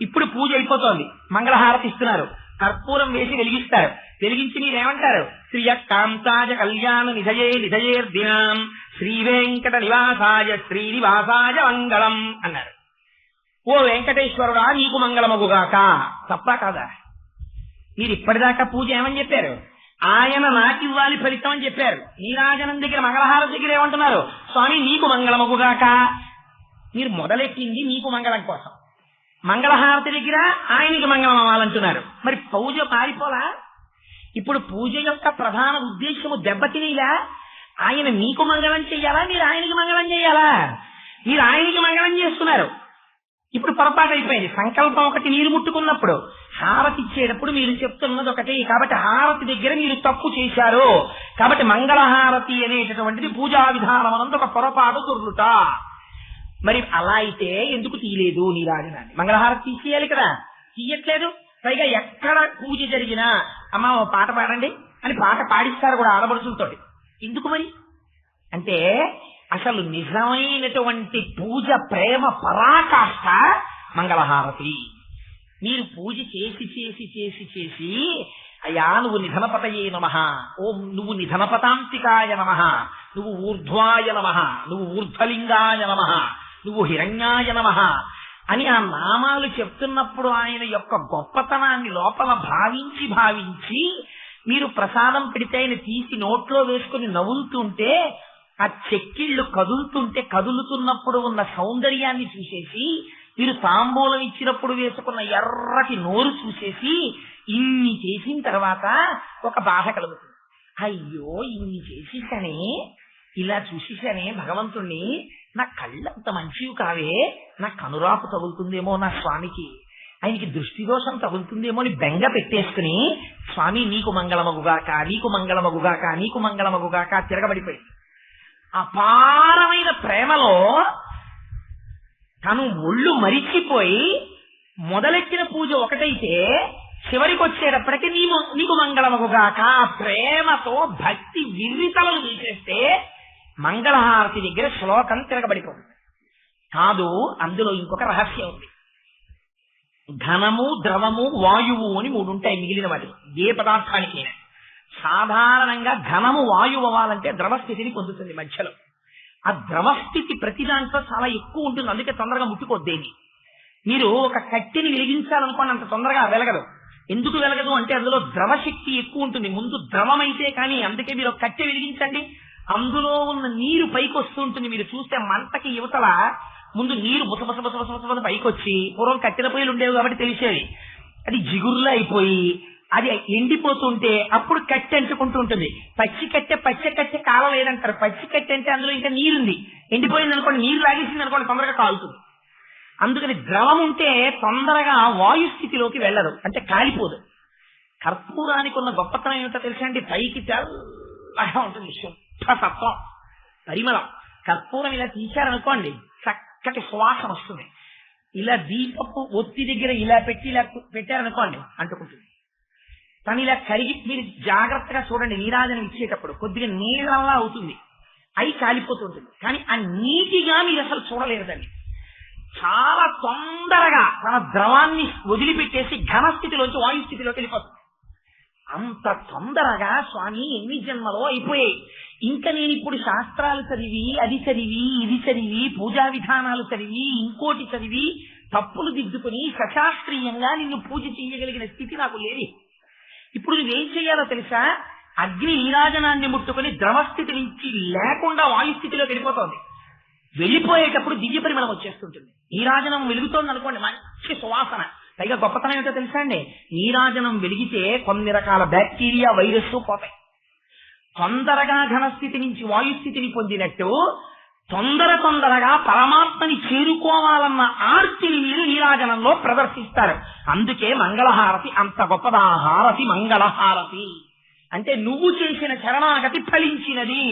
[SPEAKER 1] ఇప్పుడు పూజ అయిపోతోంది, మంగళహారతి ఇస్తున్నారు, కర్పూరం వేసి వెలిగిస్తారు. వెలిగించి మీరేమంటారు? శ్రియ కాంతాయ కళ్యాణ నిధయే నిధయేర్దినాం శ్రీ వెంకట నివాసాయ శ్రీనివాసాయ మంగళం అన్నారు. ఓ వెంకటేశ్వరుడా నీకు మంగళమగుగాక. తప్ప కాదా? మీరు ఇప్పటిదాకా పూజ ఏమని చెప్పారు? ఆయన నాకివ్వాలి ఫలితం అని చెప్పారు. నీరాజనం దగ్గర మంగళహారతి దగ్గర ఏమంటున్నారు? స్వామి నీకు మంగళమగుగాక. మీరు మొదలెట్టింది నీకు మంగళం కోసం, మంగళహారతి దగ్గర ఆయనకి మంగళం అవ్వాలంటున్నారు. మరి పూజ పారిపోలా? ఇప్పుడు పూజ యొక్క ప్రధాన ఉద్దేశము దెబ్బతినేలా? ఆయన మీకు మంగళం చెయ్యాలా, మీరు ఆయనకి మంగళం చెయ్యాలా? మీరు ఆయనకి మంగళం చేస్తున్నారు. ఇప్పుడు పొరపాటు అయిపోయింది. సంకల్పం ఒకటి మీరు ముట్టుకున్నప్పుడు, హారతి ఇచ్చేటప్పుడు మీరు చెప్తున్నది ఒకటి. కాబట్టి హారతి దగ్గర మీరు తప్పు చేశారు. కాబట్టి మంగళహారతి అనేటటువంటిది పూజా విధానం అనంత ఒక పొరపాటు దొర్లుట. మరి అలా అయితే ఎందుకు తీయలేదు నీరాజనాన్ని? మంగళహారతి తీసేయాలి కదా, తీయట్లేదు. పైగా ఎక్కడ పూజ జరిగినా అమ్మ ఓ పాట పాడండి అని పాట పాడిస్తారు కూడా ఆడబడుచులతో. ఎందుకు మరి అంటే అసలు నిజమైనటువంటి పూజ ప్రేమ పరాకాష్ట మంగళహారతి. మీరు పూజ చేసి చేసి చేసి చేసి అయ్యా నువ్వు నిధనపతయే నమః, ఓం నువ్వు నిధనపతాంతికాయ నమః, నువ్వు ఊర్ధ్వాయ నమః, నువ్వు ఊర్ధ్వలింగాయ నమః, నువ్వు హిరణ్యాయ నమః అని ఆ నామాలు చెప్తున్నప్పుడు ఆయన యొక్క గొప్పతనాన్ని లోపల భావించి భావించి మీరు ప్రసాదం పెడితే ఆయన తీసి నోట్లో వేసుకుని నవ్వుతుంటే, ఆ చెక్కిళ్ళు కదులుతుంటే కదులుతున్నప్పుడు ఉన్న సౌందర్యాన్ని చూసేసి, మీరు తాంబూలం ఇచ్చినప్పుడు వేసుకున్న ఎర్రటి నోరు చూసేసి, ఇన్ని చేసిన తర్వాత ఒక బాధ కలుగుతుంది. అయ్యో ఇన్ని చేసేసానే, ఇలా చూసేసానే భగవంతుణ్ణి, నా కళ్ళంత మంచివి కావే, నా కనురాపు తగులుతుందేమో నా స్వామికి, ఆయనకి దృష్టి దోషం తగులుతుందేమో అని బెంగ పెట్టేసుకుని స్వామి నీకు మంగళమగుగాక, నీకు మంగళమగుగాక, నీకు మంగళమగుగాక తిరగబడిపోయింది. అపారమైన ప్రేమలో తను ఒళ్ళు మరిచిపోయి మొదలెట్టిన పూజ ఒకటైతే చివరికి వచ్చేటప్పటికి నీకు మంగళమగుగాక ప్రేమతో భక్తి విర్రితలను తీసేస్తే మంగళహారతి దగ్గర శ్లోకం తిరగబడిపోతుంది. కాదు, అందులో ఇంకొక రహస్యం ఉంది. ఘనము, ద్రవము, వాయువు అని మూడు ఉంటాయి మిగిలిన వాటి ఏ పదార్థానికైనా. సాధారణంగా ఘనము వాయువు అవ్వాలంటే ద్రవస్థితిని పొందుతుంది మధ్యలో. ఆ ద్రవస్థితి ప్రతి దాంట్లో చాలా ఎక్కువ ఉంటుంది, అందుకే తొందరగా ముట్టుకోద్దేని. మీరు ఒక కట్టెని వెలిగించాలనుకోండి, అంత తొందరగా వెలగదు. ఎందుకు వెలగదు అంటే అందులో ద్రవశక్తి ఎక్కువ ఉంటుంది. ముందు ద్రవమైతే కానీ, అందుకే మీరు ఒక కట్టె వెలిగించండి, అందులో ఉన్న నీరు పైకి వస్తూ ఉంటుంది. మీరు చూస్తే మంటకి యువతల ముందు నీరు బుసబుస పైకి వచ్చి, పూర్వం కట్టెల పొయ్యిలు ఉండేవి కాబట్టి తెలిసేది, అది జిగురులో అయిపోయి అది ఎండిపోతుంటే అప్పుడు కట్టె అంటుకుంటూ ఉంటుంది. పచ్చి కట్టె కాలలేదంటారు. పచ్చి కట్టె అంటే అందులో ఇంకా నీరుంది, ఎండిపోయింది అనుకోండి, నీరు లాగేసింది అనుకోండి, తొందరగా కాలుతుంది. అందుకని ద్రవం ఉంటే తొందరగా వాయుస్థితిలోకి వెళ్ళదు, అంటే కాలిపోదు. కర్పూరానికి ఉన్న గొప్పతనం ఏమిటో తెలుసండి? పైకి తెల్లగా ఉంటుంది, శుద్ధతత్వం, పరిమళం. కర్పూరం ఇలా తీశారనుకోండి చక్కటి సువాసన వస్తుంది. ఇలా దీపపు ఒత్తి దగ్గర ఇలా పెట్టారనుకోండి అంటుకుంటుంది. కానీ ఇలా కరిగి మీరు జాగ్రత్తగా చూడండి, నీరాజనం ఇచ్చేటప్పుడు కొద్దిగా నీళ్ళలా అవుతుంది, అయి కాలిపోతుంటుంది. కానీ ఆ నీటిగా మీరు అసలు చూడలేరు దాన్ని. చాలా తొందరగా తన ద్రవాన్ని వదిలిపెట్టేసి ఘనస్థితిలోంచి వాయుస్థితిలోకి వెళ్ళిపోతుంది. అంత తొందరగా స్వామి ఎన్ని జన్మలో అయిపోయాయి. ఇంకా నేను ఇప్పుడు శాస్త్రాలు చదివి, అది చదివి, ఇది చదివి, పూజా విధానాలు చదివి, ఇంకోటి చదివి, తప్పులు దిద్దుకుని సశాస్త్రీయంగా నిన్ను పూజ చేయగలిగిన స్థితి నాకు లేదు. ఇప్పుడు నువ్వేం చేయాలో తెలుసా? అగ్ని నీరాజనాన్ని ముట్టుకుని ద్రవస్థితి నుంచి లేకుండా వాయుస్థితిలోకి వెళ్ళిపోతుంది. వెళ్ళిపోయేటప్పుడు దివ్య పరిమళం వచ్చేస్తుంటుంది. నీరాజనం వెలుగుతోంది అనుకోండి, మంచి సువాసన. పైగా గొప్పతనం ఏమిటో తెలుసా అండి? నీరాజనం వెలిగితే కొన్ని రకాల బ్యాక్టీరియా, వైరస్ పోతాయి. తొందరగా ఘనస్థితి నుంచి వాయుస్థితిని పొందినట్టు తొందరగా పరమాత్మని చేరుకోవాలన్న ఆర్తిని మీరు నీరాజనంలో ప్రదర్శిస్తారు. అందుకే మంగళహారతి అంత గొప్పదా. హారతి మంగళహారతి అంటే నువ్వు చేసిన శరణాగతి ఫలించినది,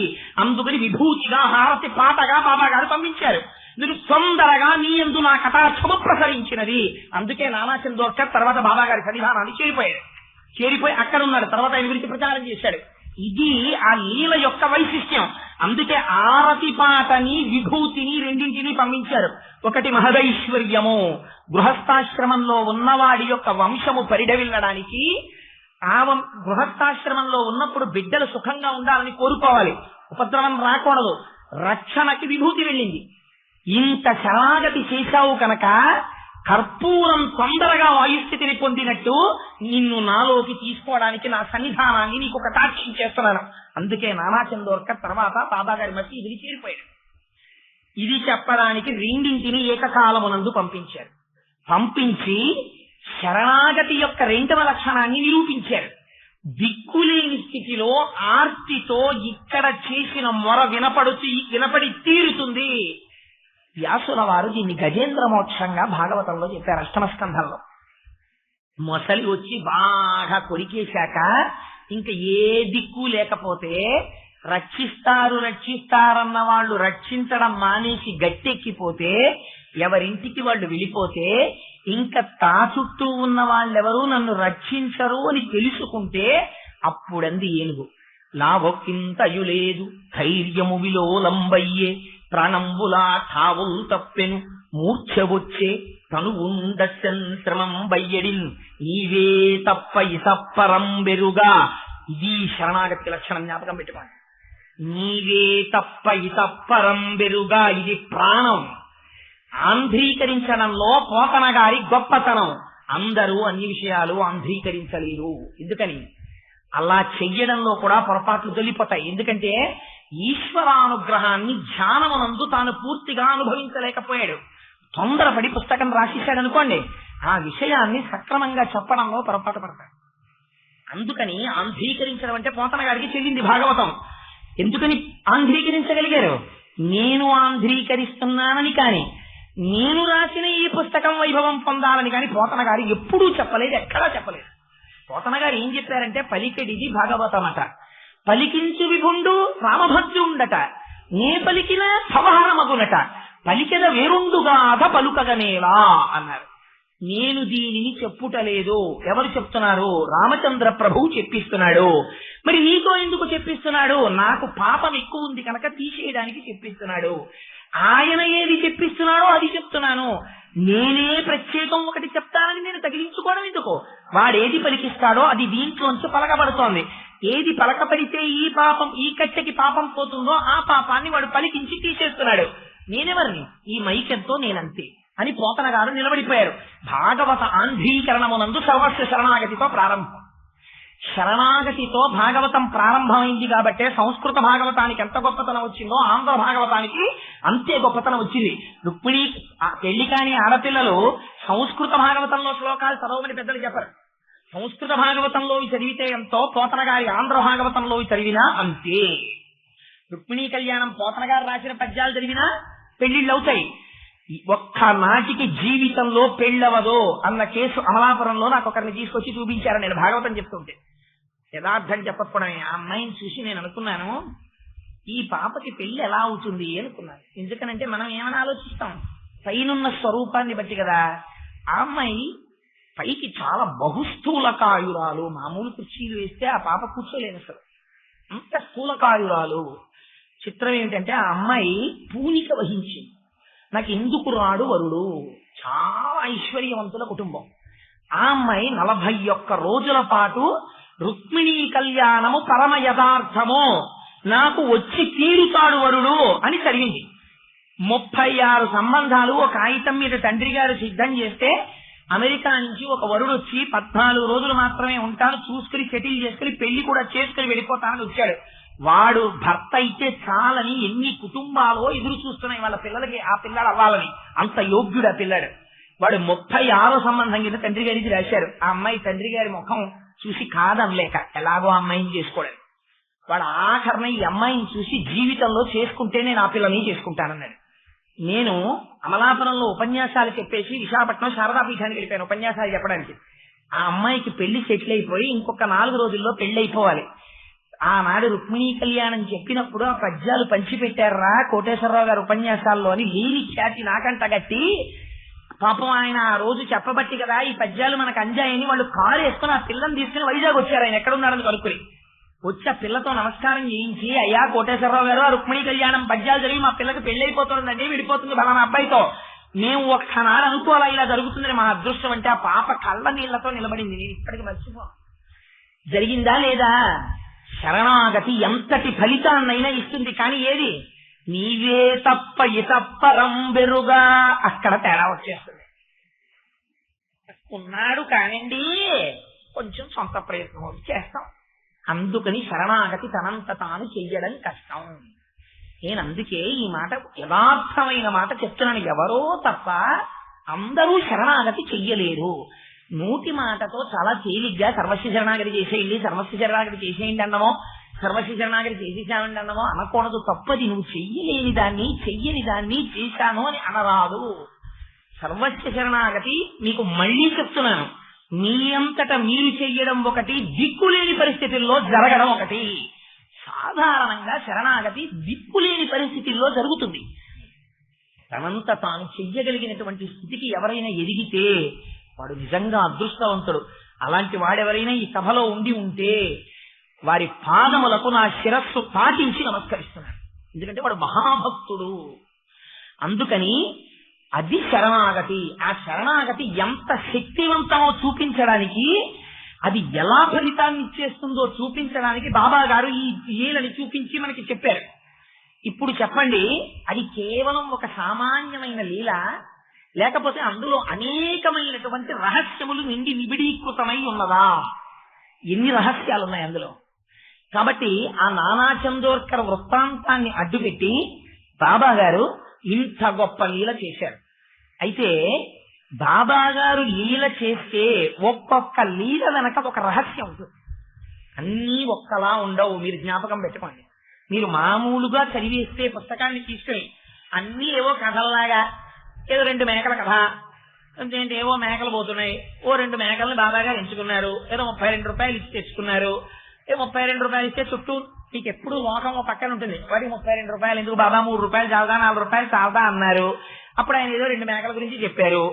[SPEAKER 1] అందుకని విభూతిగా హారతి పాటగా బాబా గారు పంపించారు. నువ్వు తొందరగా నీ యందు నా కటాక్షము ప్రసరించినది. అందుకే నానా చందోర్కర్ తర్వాత బాబా గారి సన్నిధానాన్ని చేరిపోయి అక్కడ ఉన్నాడు. తర్వాత ఆయన గురించి ప్రచారం చేశాడు. ఇది ఆ లీల యొక్క వైశిష్ట్యం. అందుకే ఆరతి పాటని విభూతిని రెండింటినీ పంపించారు. ఒకటి మహదైశ్వర్యము, గృహస్థాశ్రమంలో ఉన్నవాడి యొక్క వంశము పరిడవిల్లడానికి, గృహస్థాశ్రమంలో ఉన్నప్పుడు బిడ్డలు సుఖంగా ఉండాలని కోరుకోవాలి, ఉపద్రవం రాకూడదు, రక్షణకి విభూతి వెళ్ళింది. ఇంత శరణాగతి చేశావు కనుక కర్పూరం తొందరగా వాయుస్థితిని పొందినట్టు నిన్ను నాలోకి తీసుకోవడానికి నా సన్నిధానాన్ని నీకు కటాక్షం చేస్తున్నాను. అందుకే నానా చందోర్కర్ తర్వాత బాబాగారి మసీదుని చేరిపోయాడు. ఇది చెప్పడానికి రెండింటిని ఏకకాలమునందు పంపించారు. పంపించి శరణాగతి యొక్క రెండవ లక్షణాన్ని నిరూపించారు. దిక్కులేని స్థితిలో ఆర్తితో ఇక్కడ చేసిన మొర వినపడి తీరుతుంది. వ్యాసుల వారు దీన్ని గజేంద్ర మోక్షంగా భాగవతంలో చెప్పారు. అష్టమ స్కంధంలో మొసలి వచ్చి బాగా కొరికేశాక ఇంకా ఏ దిక్కు లేకపోతే రక్షిస్తారన్న వాళ్ళు రక్షించడం మానేసి గట్టెక్కిపోతే, ఎవరింటికి వాళ్ళు వెళ్ళిపోతే, ఇంకా తా చుట్టూ ఉన్న వాళ్ళెవరూ నన్ను రక్షించరు అని తెలుసుకుంటే అప్పుడంది ఏనుగు, లాభొక్కింతయు లేదు ధైర్యము విలోలంబయ్యే, ప్రాణంబులా ఠావుల్ తప్పెను మూర్ఛ వచ్చే, తను ఉండశ్రమం బయ్యడిన్ నీవే తప్ప ఇసప్పరం బెరుగా. ఇది శరణాగతి లక్షణం, జ్ఞాపకం పెట్టుకోండి. నీవే తప్ప ఇసప్పరం బెరుగా, ఇది ప్రాణం. ఆంధ్రీకరించడంలో పోతన గారి గొప్పతనం. అందరూ అన్ని విషయాలు ఆంధ్రీకరించలేరు. ఎందుకని? అలా చెయ్యడంలో కూడా పొరపాట్లు తొలిపోతాయి. ఎందుకంటే ఈశ్వరానుగ్రహాన్ని ధ్యానమునందు తాను పూర్తిగా అనుభవించలేకపోయాడు. తొందరపడి పుస్తకం రాసేశాడు అనుకోండి, ఆ విషయాన్ని సక్రమంగా చెప్పడంలో పొరపాటు పడతాడు. అందుకని ఆంధ్రీకరించడం అంటే పోతన గారికి చెల్లింది భాగవతం. ఎందుకని ఆంధ్రీకరించగలిగారు? నేను ఆంధ్రీకరిస్తున్నానని కాని, నేను రాసిన ఈ పుస్తకం వైభవం పొందాలని కాని పోతన గారు ఎప్పుడూ చెప్పలేదు, ఎక్కడా చెప్పలేదు. పోతన గారు ఏం చెప్పారంటే, పలికెడిది భాగవతమట, పలికించు విభుండు రామభద్రుండట, నే పలికిన భవహరమగునట, పలికెద వేరుండుగాథ పలుకగనేలా అన్నారు. నేను దీనిని చెప్పుటలేదు. ఎవరు చెప్తున్నారు? రామచంద్ర ప్రభువు చెప్పిస్తున్నాడు. మరి నీతో ఎందుకు చెప్పిస్తున్నాడు? నాకు పాపం ఎక్కువ ఉంది కనుక తీసేయడానికి చెప్పిస్తున్నాడు. ఆయన ఏది చెప్పిస్తున్నాడో అది చెప్తున్నాను. నేనే ప్రత్యేకం ఒకటి చెప్తానని నేను తగిలించుకోవడం ఎందుకు? వాడేది పలికిస్తాడో అది దీంట్లోంచి పలకబడుతోంది. ఏది పలకబడితే ఈ పాపం, ఈ కట్టెకి పాపం పోతుందో ఆ పాపాన్ని వాడు పలికించి తీసేస్తున్నాడు. నేనెవరిని? ఈ మైకెంతో నేనంతే అని పోతన గారు నిలబడిపోయారు. భాగవత ఆంధ్రీకరణమునందు సర్వస్వ శరణాగతితో ప్రారంభం. శరణాగతితో భాగవతం ప్రారంభమైంది కాబట్టే సంస్కృత భాగవతానికి ఎంత గొప్పతనం వచ్చిందో ఆంధ్ర భాగవతానికి అంతే గొప్పతనం వచ్చింది. రుక్మిణి పెళ్లి కాని ఆడపిల్లలు సంస్కృత భాగవతంలో శ్లోకాలు చదవమని పెద్దలు చెప్పరు. సంస్కృత భాగవతంలో చదివితే ఎంతో, పోతన గారి ఆంధ్ర భాగవతంలో చదివినా అంతే. రుక్మిణీ కళ్యాణం పోతన గారు రాసిన పద్యాలు చదివినా పెళ్లిళ్ళు అవుతాయి. ఒక్క నాటికి జీవితంలో పెళ్ళవదో అన్న కేసు అమలాపురంలో నాకు ఒకరిని తీసుకొచ్చి చూపించారు. నేను భాగవతం చెప్తుంటే యథార్థం చెప్పకపోవడమే. ఆ అమ్మాయిని చూసి నేను అనుకున్నాను, ఈ పాపకి పెళ్లి ఎలా అవుతుంది అనుకున్నాను. ఎందుకనంటే మనం ఏమైనా ఆలోచిస్తాం పైనున్న స్వరూపాన్ని బట్టి కదా. ఆ అమ్మాయి పైకి చాలా బహుస్థూలకాయురాలు. మామూలు కుర్చీలు వేస్తే ఆ పాప కూర్చోలేదు అసలు, అంత స్థూలకాయురాలు. చిత్రం ఏమిటంటే ఆ అమ్మాయి పూనిక వహించింది. నాకు ఎందుకు రాడు వరుడు, చాలా ఐశ్వర్యవంతుల కుటుంబం. ఆ అమ్మాయి 41 రోజుల పాటు రుక్మిణీ కళ్యాణము పరమ యథార్థము, నాకు వచ్చి తీరుతాడు వరుడు అని చదివింది. 36 సంబంధాలు ఒక కాగితం మీద తండ్రి గారు సిద్ధం చేస్తే అమెరికా నుంచి ఒక వరుడు వచ్చి 14 రోజులు మాత్రమే ఉంటాను, చూసుకుని సెటిల్ చేసుకుని పెళ్లి కూడా చేసుకుని వెళ్ళిపోతానని వచ్చాడు. వాడు భర్త అయితే చాలని ఎన్ని కుటుంబాలో ఎదురు చూస్తున్నాయి వాళ్ళ పిల్లలకి ఆ పిల్లాడు అవ్వాలని. అంత యోగ్యుడు ఆ పిల్లాడు. వాడు 36 సంబంధం కింద తండ్రి గారికి రాశారు. ఆ అమ్మాయి తండ్రి గారి ముఖం చూసి కాదనలేక ఎలాగో అమ్మాయిని చేసుకోవడం, వాడు ఆఖరణ ఈ అమ్మాయిని చూసి జీవితంలో చేసుకుంటే నేను ఆ పిల్లని చేసుకుంటానన్నాడు. నేను అమలాపురంలో ఉపన్యాసాలు చెప్పేసి విశాఖపట్నం శారదాపీఠానికి వెళ్ళిపోయాను ఉపన్యాసాలు చెప్పడానికి. ఆ అమ్మాయికి పెళ్లి సెటిల్ అయిపోయి ఇంకొక 4 రోజుల్లో పెళ్లి అయిపోవాలి.
[SPEAKER 2] ఆనాడు రుక్మిణీ కళ్యాణం చెప్పినప్పుడు ఆ పద్యాలు పంచిపెట్టారా కోటేశ్వరరావు గారు ఉపన్యాసాల్లోని లేని ఖ్యాతి నాకంట గట్టి పాపం ఆయన ఆ రోజు చెప్పబట్టి కదా ఈ పద్యాలు మనకు అంజాయని వాళ్ళు కారు వేసుకుని ఆ పిల్లని తీసుకుని వైజాగ్ వచ్చారు. ఆయన ఎక్కడున్నారని కనుక్కుని వచ్చి ఆ పిల్లతో నమస్కారం చేయించి, అయ్యా కోటేశ్వరరావు గారు ఆ రుక్మిణీ కళ్యాణం పద్యాలు జరిగి మా పిల్లకి పెళ్లి అయిపోతుందండి, విడిపోతుంది బలానా అబ్బాయితో, మేము ఒక్కనాడు అనుకోవాలా ఇలా జరుగుతుందని మా అదృష్టం అంటే ఆ పాప కళ్ళ నీళ్లతో నిలబడింది. నేను ఇప్పటికి మర్చిపో. జరిగిందా లేదా? శరణాగతి ఎంతటి ఫలితాన్నైనా ఇస్తుంది. కానీ ఏది? నీవే తప్ప ఇతప్పరం బెరుగా, అక్కడ తేడా వచ్చేస్తుంది. ఉన్నాడు కానివ్వండి, కొంచెం సొంత ప్రయత్నం చేస్తాం. అందుకని శరణాగతి తనంత తాను చెయ్యడం కష్టం. నేను అందుకే ఈ మాట యథార్థమైన మాట చెప్తున్నాను. ఎవరో తప్ప అందరూ శరణాగతి చెయ్యలేరు. నోటి మాటతో చాలా తేలిగ్గా సర్వస్వ శరణాగతి చేసేయండి, సర్వస్వ శరణాగతి చేసేయండి అన్నమో, సర్వస్వ శరణాగతి చేసేసామండి అన్నమో అనకూడదు. తప్పది. నువ్వు చెయ్యలేని దాన్ని చెయ్యని దాన్ని చేశాను అని అనరాదు. సర్వస్వ శరణాగతి మీకు మళ్ళీ చెప్తున్నాను, మీ అంతట మీరు చెయ్యడం ఒకటి, దిక్కులేని పరిస్థితుల్లో జరగడం ఒకటి. సాధారణంగా శరణాగతి దిక్కులేని పరిస్థితుల్లో జరుగుతుంది. తనంత తాను చెయ్యగలిగినటువంటి స్థితికి ఎవరైనా ఎదిగితే వాడు నిజంగా అదృష్టవంతుడు. అలాంటి వాడెవరైనా ఈ సభలో ఉండి ఉంటే వారి పాదములకు నా శిరస్సు పాటించి నమస్కరిస్తున్నాను. ఎందుకంటే వాడు మహాభక్తుడు. అందుకని అది శరణాగతి. ఆ శరణాగతి ఎంత శక్తివంతమో చూపించడానికి, అది ఎలా ఫలితాన్ని ఇచ్చేస్తుందో చూపించడానికి బాబా గారు ఈ లీలని చూపించి మనకి చెప్పారు. ఇప్పుడు చెప్పండి, అది కేవలం ఒక సామాన్యమైన లీల, లేకపోతే అందులో అనేకమైనటువంటి రహస్యములు నిండి నిబిడీకృతమై ఉన్నదా? ఎన్ని రహస్యాలు ఉన్నాయి అందులో. కాబట్టి ఆ నానా చందోర్కర్ వృత్తాంతాన్ని అడ్డుపెట్టి బాబా గారు ఇంత గొప్ప లీల చేశారు. అయితే బాబా గారు లీల చేస్తే ఒక్కొక్క లీల వెనక ఒక రహస్యం ఉంటుంది. అన్నీ ఒక్కలా ఉండవు. మీరు జ్ఞాపకం పెట్టుకోండి. మీరు మామూలుగా చదివేస్తే పుస్తకాన్ని తీసుకుని అన్నీ ఏవో కథల్లాగా, ఏదో 2 మేకల కథ, ఏవో మేకలు పోతున్నాయి, ఓ 2 మేకల్ని బాబా గారు ఎంచుకున్నారు, ఏదో 32 రూపాయలు ఇచ్చి తెచ్చుకున్నారు, 32 రూపాయలు ఇస్తే చుట్టూ మీకు ఎప్పుడు లోకం పక్కన ఉంటుంది. వాటికి 32 రూపాయలు ఎందుకు బాబా, 3 రూపాయలు చాలదా, 4 రూపాయలు చాలదా అన్నారు. అప్పుడు ఆయన ఏదో 2 మేకల గురించి చెప్పారు.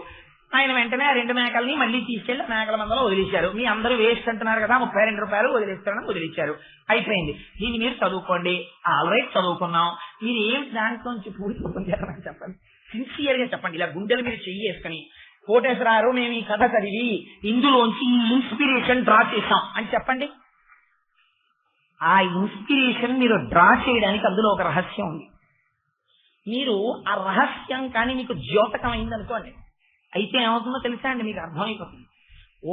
[SPEAKER 2] ఆయన వెంటనే ఆ 2 మేకల్ని మళ్ళీ తీసుకెళ్లి మేకల మందలో వదిలేశారు. మీ అందరూ వేస్ట్ అంటున్నారు కదా, 32 రూపాయలు వదిలేస్తారని వదిలేశారు. అయిపోయింది. దీన్ని మీరు చదువుకోండి. ఆల్రైట్ చదువుకున్నాం. మీరు ఏం దాంట్లోంచి పూర్తి చెప్పండి, సిన్సియర్ గా చెప్పండి. ఇలా గుండెలు మీరు చెయ్యేసుకుని, కోటేశ్వరారు మేము ఈ కథ చదివి ఇందులోంచి ఈ ఇన్స్పిరేషన్ డ్రా చేశాం అని చెప్పండి. ఆ ఇన్స్పిరేషన్ మీరు డ్రా చేయడానికి అందులో ఒక రహస్యం ఉంది. మీరు ఆ రహస్యం కానీ మీకు ద్యోతకం అయిందనుకోండి, అయితే ఏమవుతుందో తెలుసా అండి, మీకు అర్థమైపోతుంది.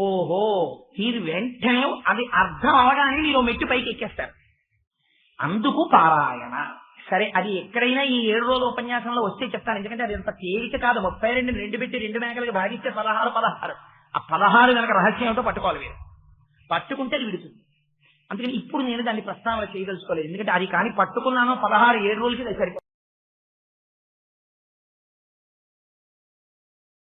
[SPEAKER 2] ఓహో, మీరు వెంటనే అది అర్థం అవగానే మీరు మెట్టు పైకి ఎక్కేస్తారు. అందుకు పారాయణ. సరే, అది ఎక్కడైనా ఈ 7 రోజుల ఉపన్యాసంలో వస్తే చెప్తాను. ఎందుకంటే అది అంత తేలిక కాదు. 32 2 పెట్టి 2 మేకలకి భాగిస్తే 16 ఆ 16 కనుక రహస్యం ఏమిటో పట్టుకోవాలి. మీరు పట్టుకుంటే అది విడుతుంది. అందుకని ఇప్పుడు నేను దాన్ని ప్రస్తావన చేయదలుచుకోలేదు. ఎందుకంటే అది కానీ పట్టుకున్నాను 16 7 రోజులకి సరిపోతుంది.